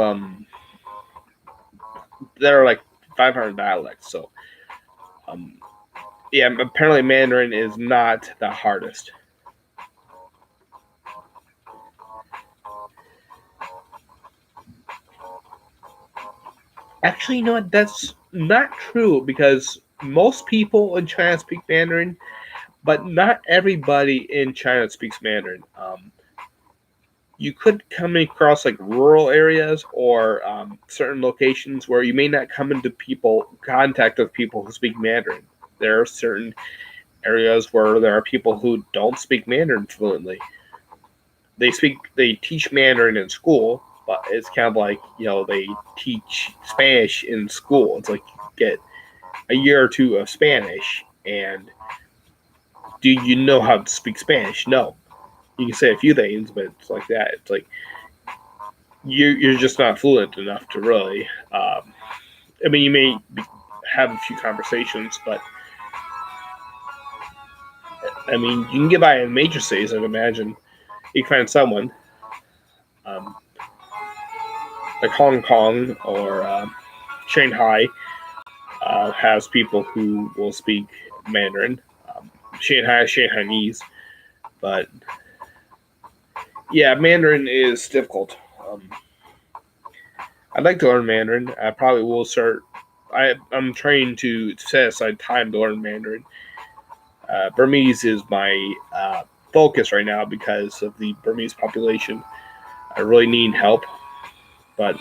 there are like 500 dialects. So, yeah, apparently Mandarin is not the hardest. Actually, you know what? That's not true because most people in China speak Mandarin, but not everybody in China speaks Mandarin. you could come across like rural areas or certain locations where you may not come into contact with people who speak Mandarin. There are certain areas where there are people who don't speak Mandarin fluently. They teach Mandarin in school, but it's kind of like, they teach Spanish in school. It's like you get a year or two of Spanish, and do you know how to speak Spanish? No. You can say a few things, but it's like that. It's like you're just not fluent enough to really. You may have a few conversations, but you can get by in major cities. I'd imagine you can find someone um, like Hong Kong or Shanghai has people who will speak Mandarin. Shanghai is Shanghainese, but yeah, Mandarin is difficult. I'd like to learn Mandarin. I probably will start. I'm trying to set aside time to learn Mandarin. Burmese is my focus right now because of the Burmese population. I really need help, but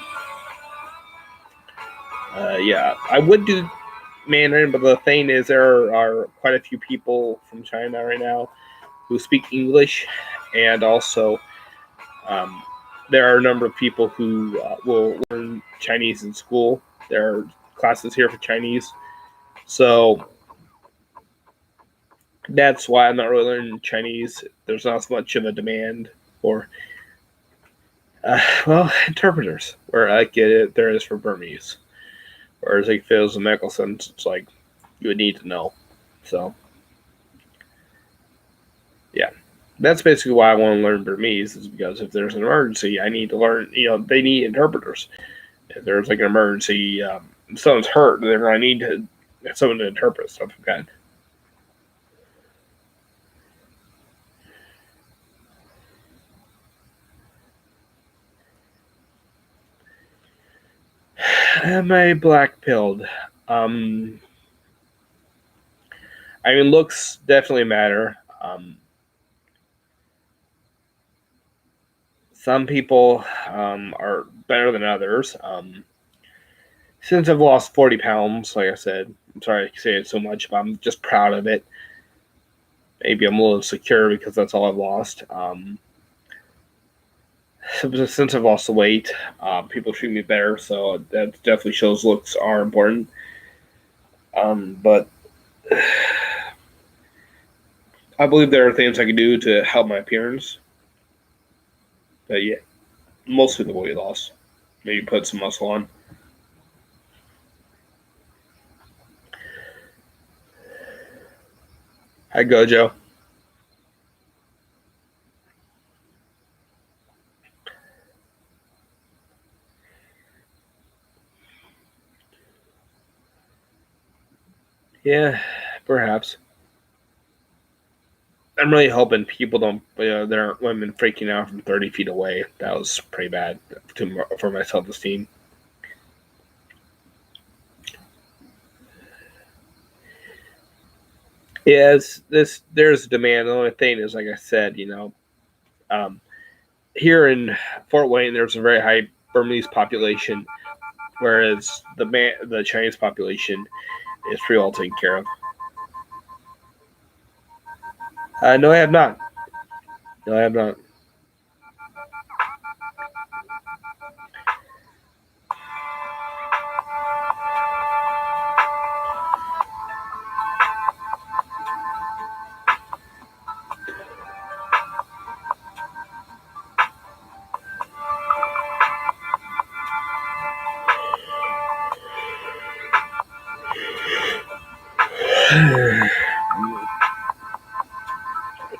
yeah, I would do Mandarin, but the thing is, there are quite a few people from China right now who speak English, and also there are a number of people who will learn Chinese in school. There are classes here for Chinese, so that's why I'm not really learning Chinese. There's not as much of a demand for, interpreters, where I get it, there is for Burmese. Whereas like if it was a medical sense, it's like you would need to know. So, yeah. That's basically why I want to learn Burmese, is because if there's an emergency, I need to learn, they need interpreters. If there's like an emergency, if someone's hurt, they're going to need someone to interpret stuff like that. Am I black pilled? Looks definitely matter. Some people are better than others. Since I've lost 40 pounds, like I said, I'm sorry to say it so much, but I'm just proud of it. Maybe I'm a little insecure because that's all I've lost. Since I've lost the weight, people treat me better, so that definitely shows looks are important. But I believe there are things I can do to help my appearance. But yeah, mostly the weight loss. Maybe put some muscle on. Hi, Gojo. Yeah, perhaps. I'm really hoping people don't. There aren't women freaking out from 30 feet away. That was pretty bad for my self-esteem. Yes, there's demand. The only thing is, like I said, here in Fort Wayne, there's a very high Burmese population, whereas the Chinese population is pretty well taken care of. No, I have not. No, I have not.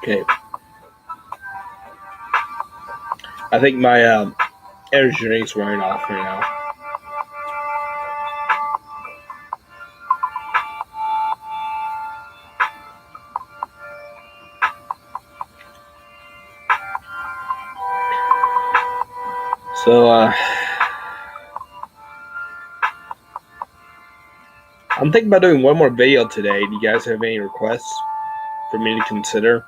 Okay. I think my energy drink's wearing off right now. So I'm thinking about doing one more video today. Do you guys have any requests for me to consider?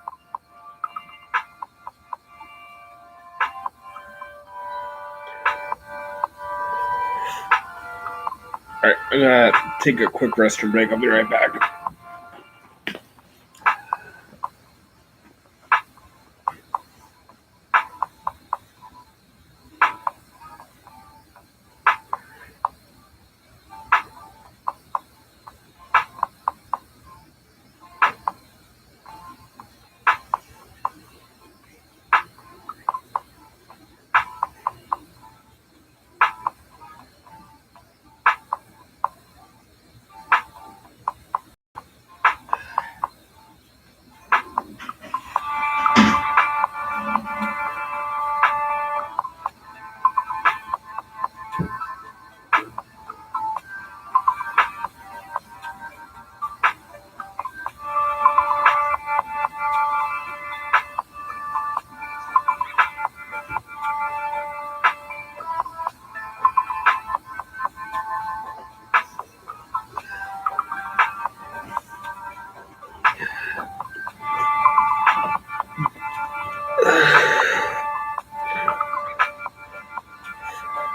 Alright, I'm gonna take a quick restroom break. I'll be right back.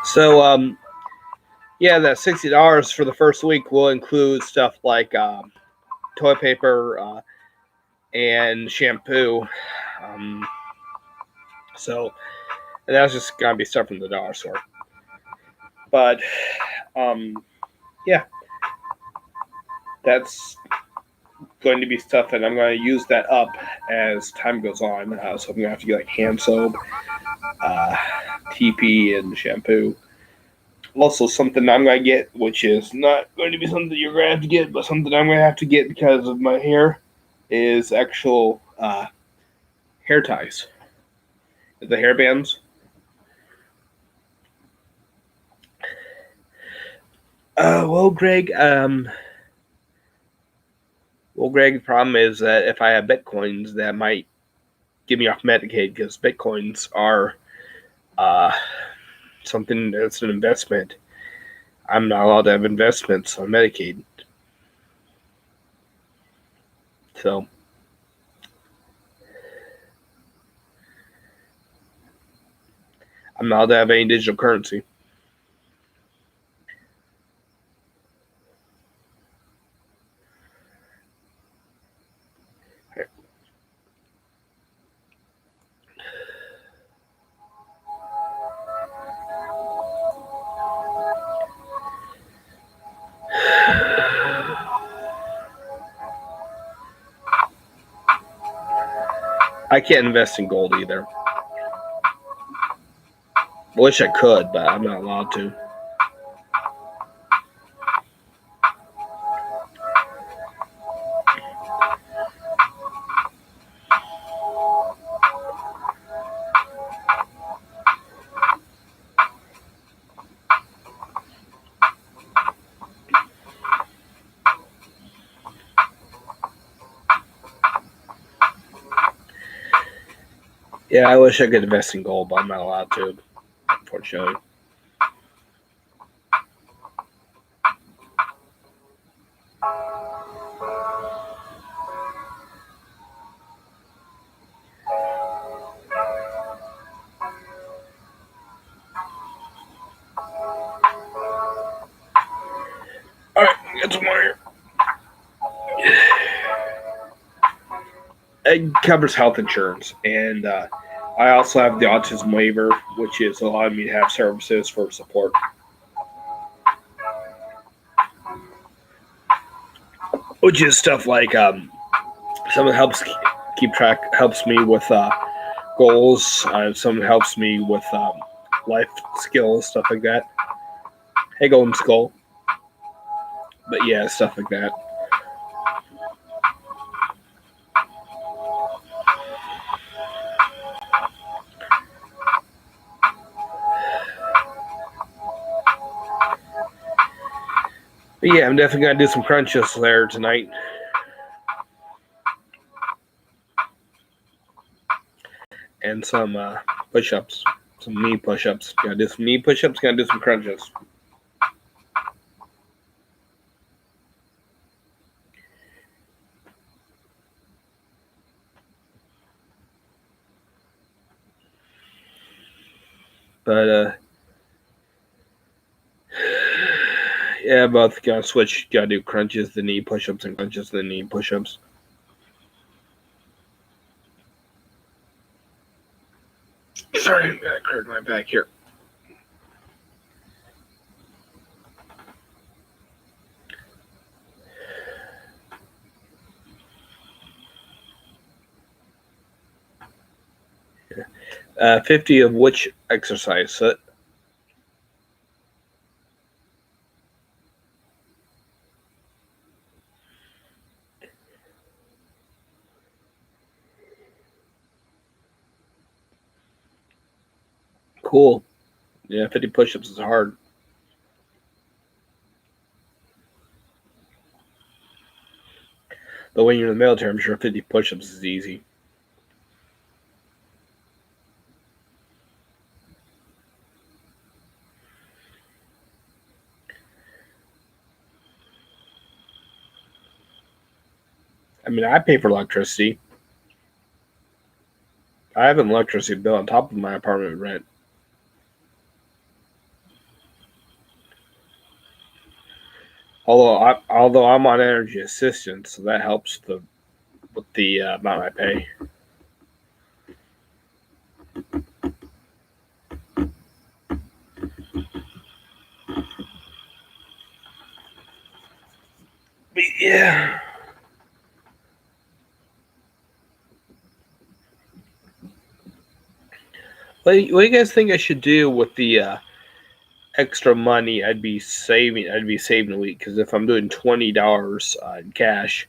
So, yeah, that $60 for the first week will include stuff like toilet paper and shampoo. So, and that's just gonna be stuff from the dollar store. But, yeah, that's going to be stuff that I'm going to use that up as time goes on. So I'm going to have to get like hand soap, TP, and shampoo. Also, something I'm going to get, which is not going to be something you're going to have to get, but something I'm going to have to get because of my hair, is actual hair ties. The hair bands. Well, Greg, the problem is that if I have Bitcoins, that might get me off Medicaid because Bitcoins are something that's an investment. I'm not allowed to have investments on Medicaid. So, I'm not allowed to have any digital currency. I can't invest in gold either. I wish I could, but I'm not allowed to. Yeah, I wish I could invest in gold, but I'm not allowed to, unfortunately. Alright, get some more here. It covers health insurance, and I also have the autism waiver, which is allowing me to have services for support. Which is stuff like someone helps keep track, helps me with goals. Someone helps me with life skills, stuff like that. Hey, Golden Skull. But yeah, stuff like that. But yeah, I'm definitely gonna do some crunches there tonight. And some push-ups, some knee push-ups. Gotta do some knee push-ups. Gotta do some crunches. But Yeah, both gotta switch. Gotta do crunches, then knee push-ups, and crunches, then knee push-ups. Sorry, I gotta crack my back here. Yeah. 50 of which exercise? Cool. Yeah, 50 push-ups is hard. But when you're in the military, I'm sure 50 push-ups is easy. I mean, I pay for electricity. I have an electricity bill on top of my apartment rent. Although I'm on energy assistance, so that helps with the amount I pay. But yeah. What do you guys think I should do with the extra money I'd be saving? I'd be saving a week because if I'm doing $20 in cash,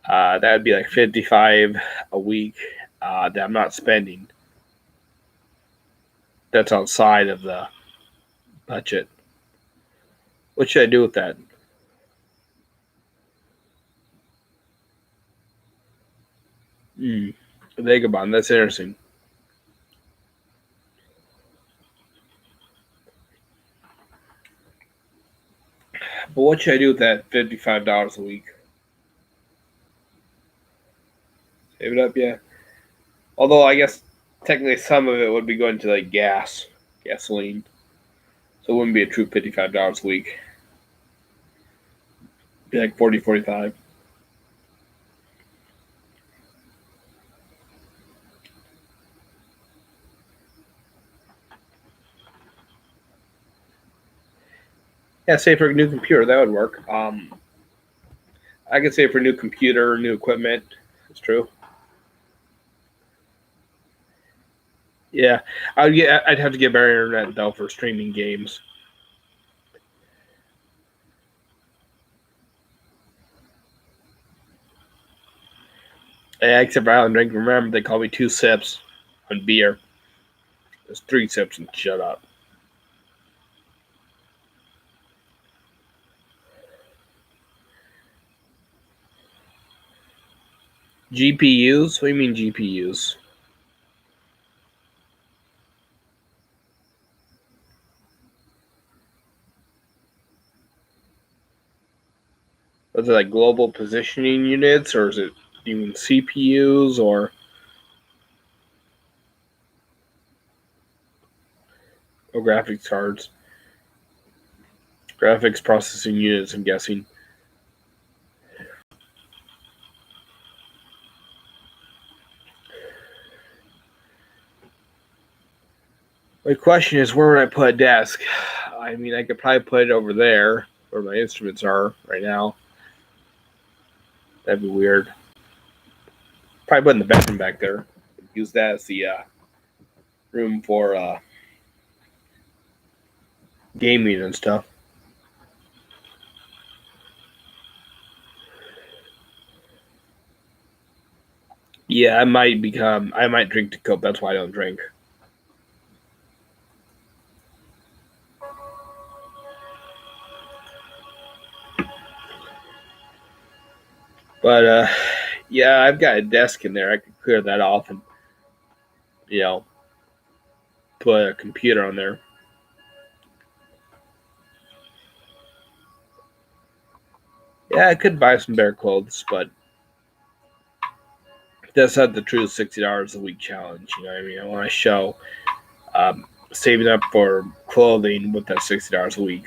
that would be like 55 a week that I'm not spending. That's outside of the budget. What should I do with that? Vagabond. That's interesting. But what should I do with that $55 a week? Save it up, yeah. Although I guess technically some of it would be going to like gasoline. So it wouldn't be a true $55 a week. It'd be like 40, 45. Yeah, save for a new computer, that would work. I could save for a new computer, new equipment. That's true. Yeah, I'd have to get better internet though for streaming games. Yeah, except for Island Drink. Remember, they call me 2 sips on beer. There's 3 sips and shut up. GPUs? What do you mean GPUs? Is it like global positioning units, or is it even CPUs or graphics cards? Graphics processing units, I'm guessing. My question is, where would I put a desk? I mean, I could probably put it over there where my instruments are right now. That'd be weird. Probably put in the bedroom back there. Use that as the room for gaming and stuff. Yeah, I might drink to cope. That's why I don't drink. But yeah, I've got a desk in there. I could clear that off and put a computer on there. Yeah, I could buy some bear clothes, but that's not the true $60 a week challenge. You know what I mean? I want to show saving up for clothing with that $60 a week.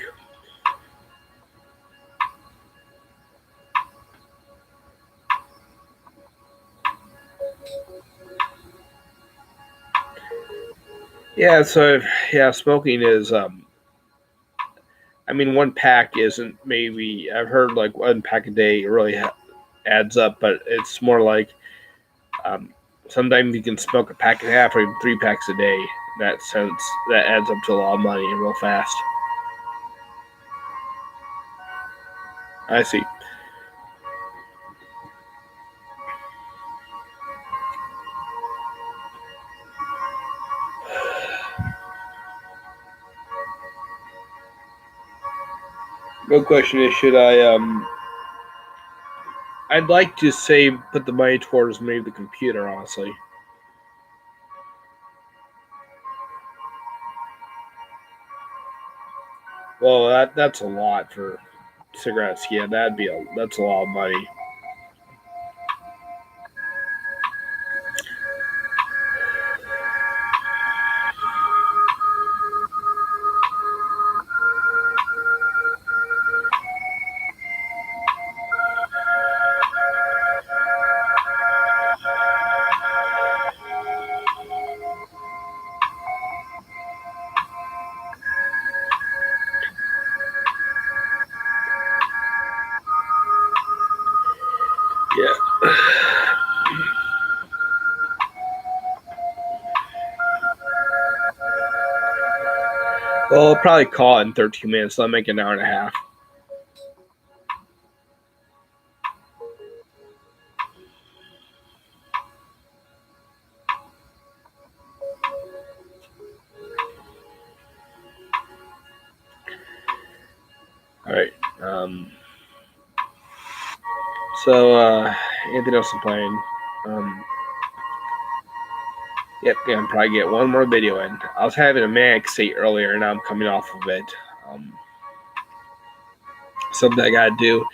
Yeah, so yeah, smoking is I mean, one pack isn't maybe. I've heard like one pack a day really adds up, but it's more like um, sometimes you can smoke a pack and a half or even 3 packs a day. In that sense, that adds up to a lot of money and real fast. I see. Good question is, should I? I'd like to say put the money towards maybe the computer, honestly. Well, that's a lot for cigarettes. Yeah, that's a lot of money. Yeah. Well, I'll probably call it in 13 minutes. So I'll make an hour and a half. All right. So anything else I'm playing? Yep, yeah, I'm probably get one more video in. I was having a manic state earlier, and now I'm coming off of it. Something I gotta do.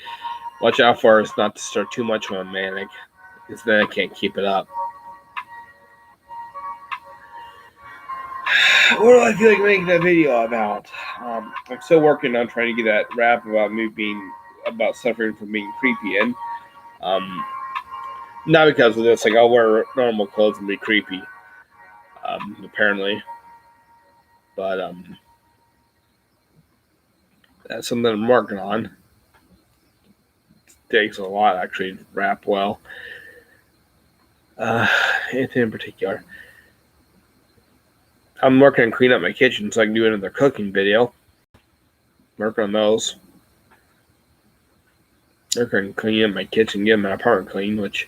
Watch out for is not to start too much on manic, because then I can't keep it up. What do I feel like making that video about? I'm still working on trying to get that rap about me being about suffering from being creepy in. Um, Not because of this, like I'll wear normal clothes and be creepy. Apparently, but that's something I'm working on. It takes a lot actually to rap well. Anything in particular? I'm working on cleaning up my kitchen so I can do another cooking video. Working on those. Working on cleaning up my kitchen, getting my apartment clean, which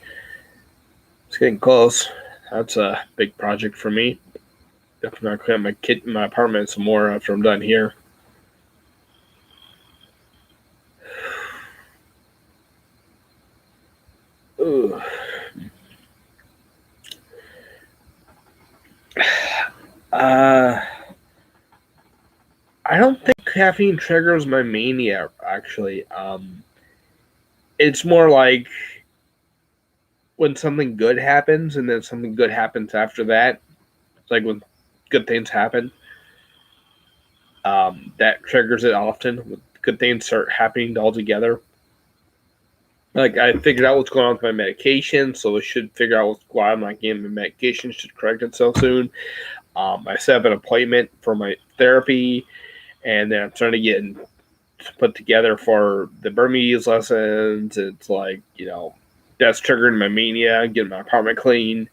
is getting close. That's a big project for me. Definitely gonna clean up my apartment some more after I'm done here. Ooh. I don't think caffeine triggers my mania, actually. It's more like when something good happens and then something good happens after that. It's like when good things happen. That triggers it often. When good things start happening all together. Like I figured out what's going on with my medication, so I should figure out why I'm not getting my medication. Should correct itself soon. I set up an appointment for my therapy, and then I'm starting to get put together for the Burmese lessons. It's like, that's triggering my mania, getting my apartment clean,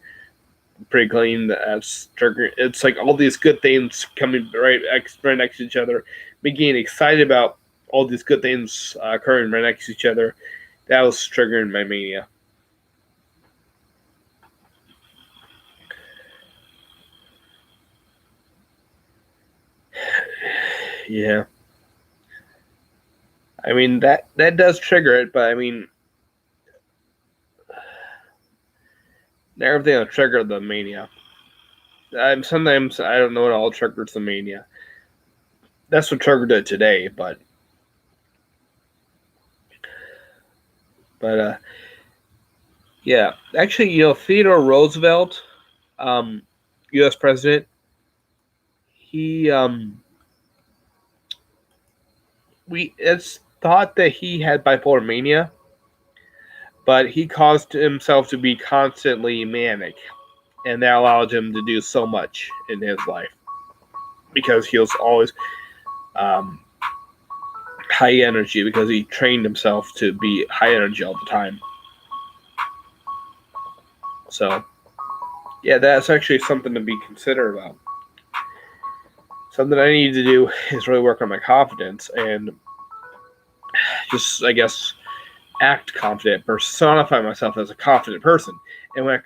pretty clean. That's triggering. It's like all these good things coming right next to each other. Me getting excited about all these good things occurring right next to each other. That was triggering my mania. Yeah. I mean, that does trigger it, but I mean, everything will trigger the mania. Sometimes I don't know what all triggers the mania. That's what triggered it today, but yeah. Actually, Theodore Roosevelt, U.S. president, he it's thought that he had bipolar mania, but he caused himself to be constantly manic, and that allowed him to do so much in his life. because he was always um, high energy because he trained himself to be high energy all the time. So, yeah, that's actually something to be considered about. Something I need to do is really work on my confidence and just, I guess, act confident, personify myself as a confident person. And when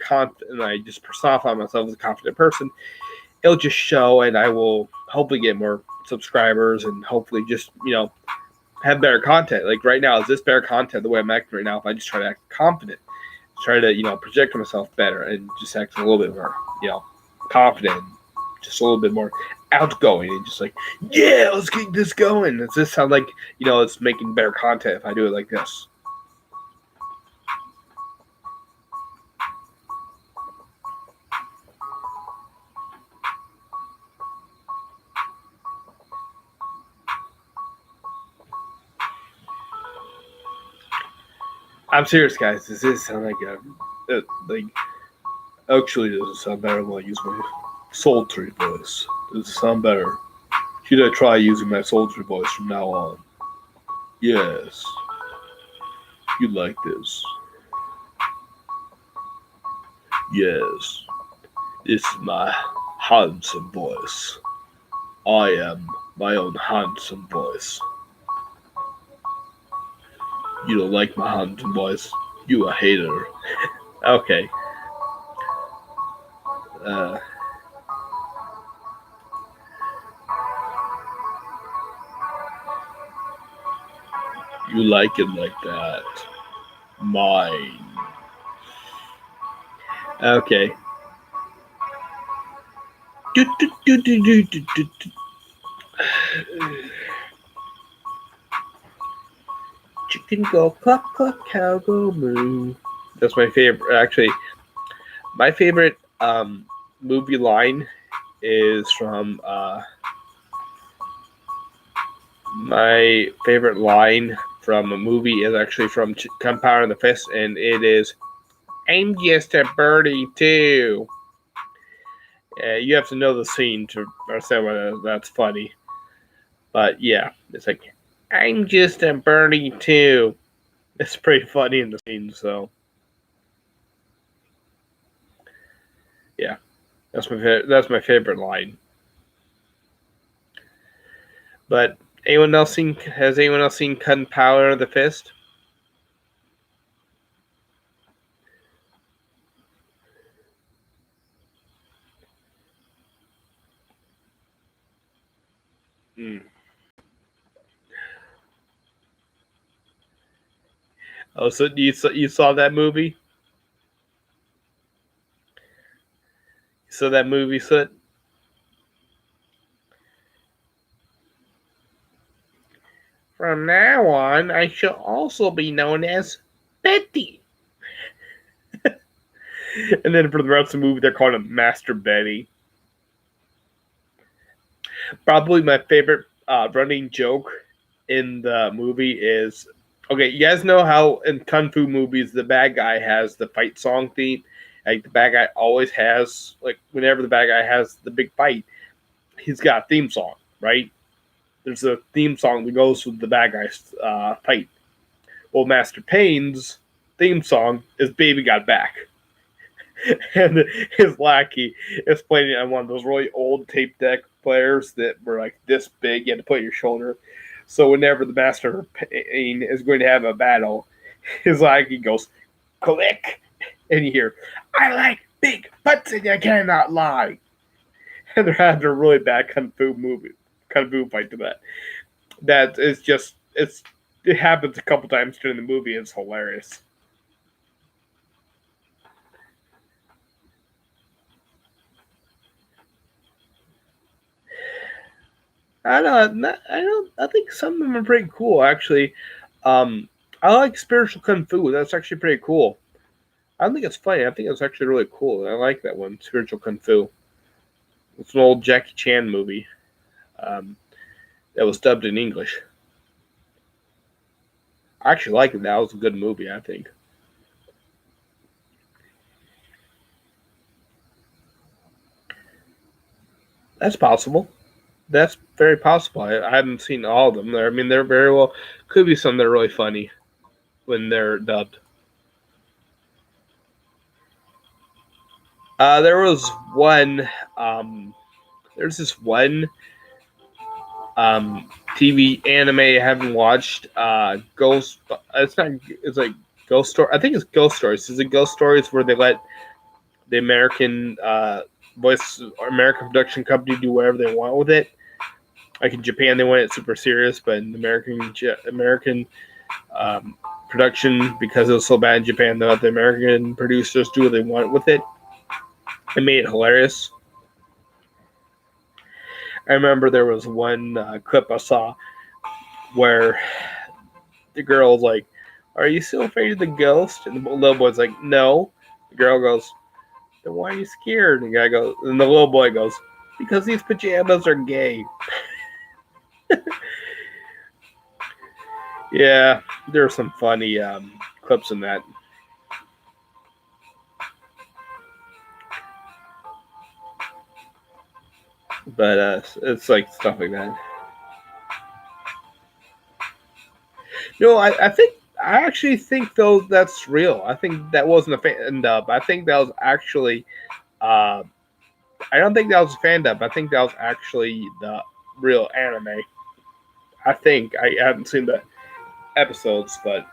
I just personify myself as a confident person, it'll just show, and I will hopefully get more subscribers and hopefully just, have better content. Like right now, is this better content the way I'm acting right now? If I just try to act confident, try to, project myself better and just act a little bit more, confident, just a little bit more outgoing and just like, yeah, let's get this going. Does this sound like, it's making better content if I do it like this? I'm serious, guys. Does this sound like actually does it sound better when I use my sultry voice? Does it sound better? Should I try using my sultry voice from now on? Yes. You like this? Yes. This is my handsome voice. I am my own handsome voice. You don't like my handsome voice? You a hater. Okay. Uh, you like it like that. Mine. Okay. Chicken go cluck cluck, cow go moo. That's my favorite. Actually, my favorite movie line is from my favorite line from a movie is actually from Gunpowder and the Fist, and it is, "I'm just a birdie too." You have to know the scene to understand why that's funny. But yeah, it's like, "I'm just a birdie too." It's pretty funny in the scene, so yeah, that's my favorite line. But has anyone else seen Gunpowder and the Fist? Mm. Oh, so you saw that movie? So that movie, Soot? From now on, I shall also be known as Betty. And then for the rest of the movie, they're calling him Master Betty. Probably my favorite running joke in the movie is, okay, you guys know how in Kung Fu movies, the bad guy has the fight song theme? Like, the bad guy always has, like, whenever the bad guy has the big fight, he's got a theme song, right? There's a theme song that goes with the bad guy's fight. Well, Master Payne's theme song is Baby Got Back. And his lackey is playing it on one of those really old tape deck players that were like this big, you had to put on your shoulder. So whenever the Master Payne is going to have a battle, his lackey goes, click, and you hear, "I like big butts and you cannot lie." And they're having a really bad kung fu fight to that. That is just, it happens a couple times during the movie. It's hilarious. I don't know. I think some of them are pretty cool, actually. I like spiritual kung fu. That's actually pretty cool. I don't think it's funny. I think it's actually really cool. I like that one, spiritual kung fu. It's an old Jackie Chan movie um, that was dubbed in English. I actually like it. That was a good movie, I think. That's possible. That's very possible. I haven't seen all of them. I mean, they're very well could be some that are really funny when they're dubbed. There was one. Um, there's this one TV anime I haven't watched. Ghost. It's not. It's like Ghost Story. I think it's Ghost Stories. Is it Ghost Stories where they let the American voice or American production company do whatever they want with it? Like in Japan, they want it super serious, but in American um, production, because it was so bad in Japan, they let the American producers do what they want with it. It made it hilarious. I remember there was one clip I saw where the girl was like, "Are you still afraid of the ghost?" And the little boy's like, "No." The girl goes, "Then why are you scared?" And the guy goes, and the little boy goes, "Because these pajamas are gay." Yeah, there are some funny clips in that. But it's like stuff like that. No, I think I actually think though that's real. I think that wasn't a fan dub. I think that was actually. Uh, I don't think that was a fan dub. I think that was actually the real anime. I think I haven't seen the episodes, but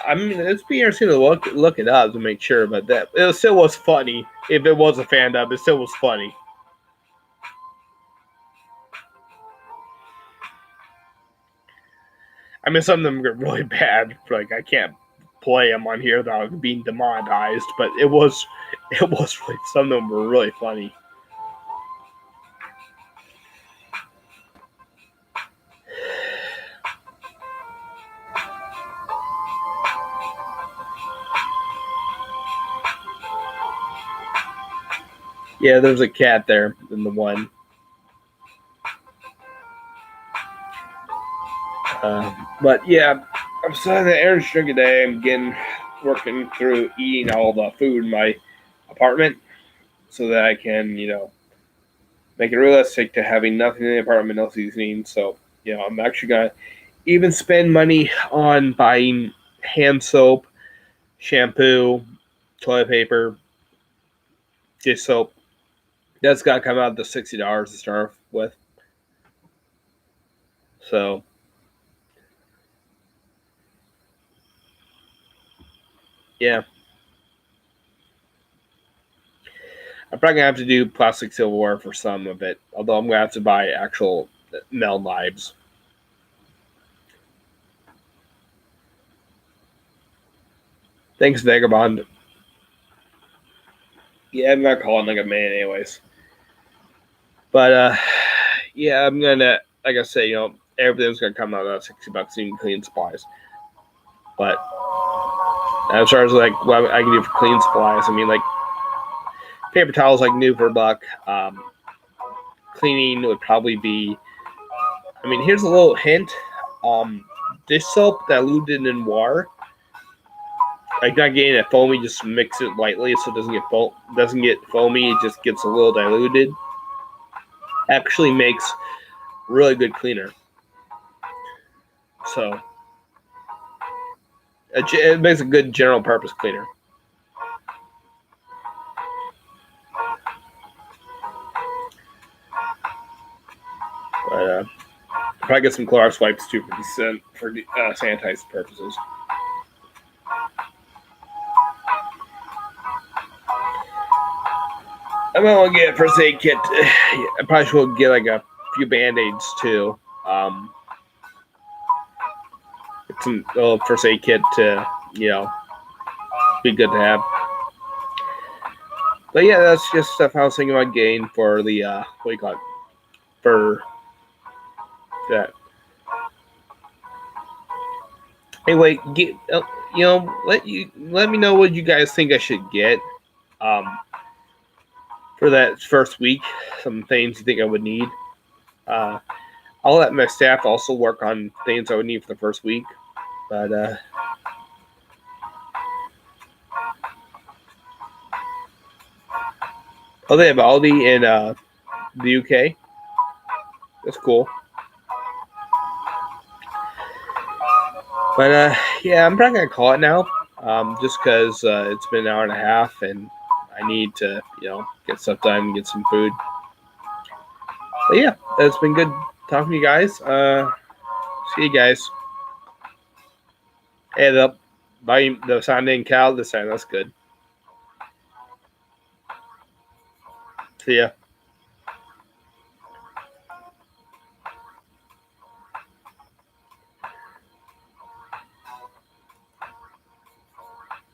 I mean it's be interesting to look it up to make sure. But that it still was funny. If it was a fan dub, it still was funny. I mean, some of them get really bad. Like I can't play them on here without being demonetized. But it was really some of them were really funny. Yeah, there's a cat there in the one. But yeah, I'm starting the energy drink today. I'm getting working through eating all the food in my apartment so that I can, make it realistic to having nothing in the apartment, no seasoning. So, I'm actually gonna even spend money on buying hand soap, shampoo, toilet paper, dish soap. That's gotta come out to $60 to start with. So yeah, I'm probably gonna have to do plastic silverware for some of it. Although I'm gonna have to buy actual metal knives. Thanks, Vagabond. Yeah, I'm not calling like a man, anyways. But yeah, I'm gonna, like I say, everything's gonna come out at $60 even clean supplies. But as far as like what I can do for clean supplies, I mean, like paper towels, like new for a buck. Cleaning would probably be. I mean, here's a little hint. Dish soap diluted in water, like not getting it foamy, just mix it lightly so it doesn't get foamy. It just gets a little diluted. Actually makes really good cleaner. So it makes a good general purpose cleaner. But probably get some Clorox wipes too for sanitizing purposes. I might want to get a first aid kit. I probably should get like a few band-aids too. Some little first aid kit to be good to have. But yeah, that's just stuff I was thinking about getting for the what do you call it, for that. Anyway, let me know what you guys think I should get um, for that first week. Some things you think I would need. Uh, I'll let my staff also work on things I would need for the first week. But Oh, they have Aldi in the UK. That's cool. But yeah, I'm probably gonna call it now. Just because it's been an hour and a half, and I need to, get stuff done, get some food. But yeah, it's been good talking to you guys. See you guys. Hey, the sound in Cal this time. That's good. See ya.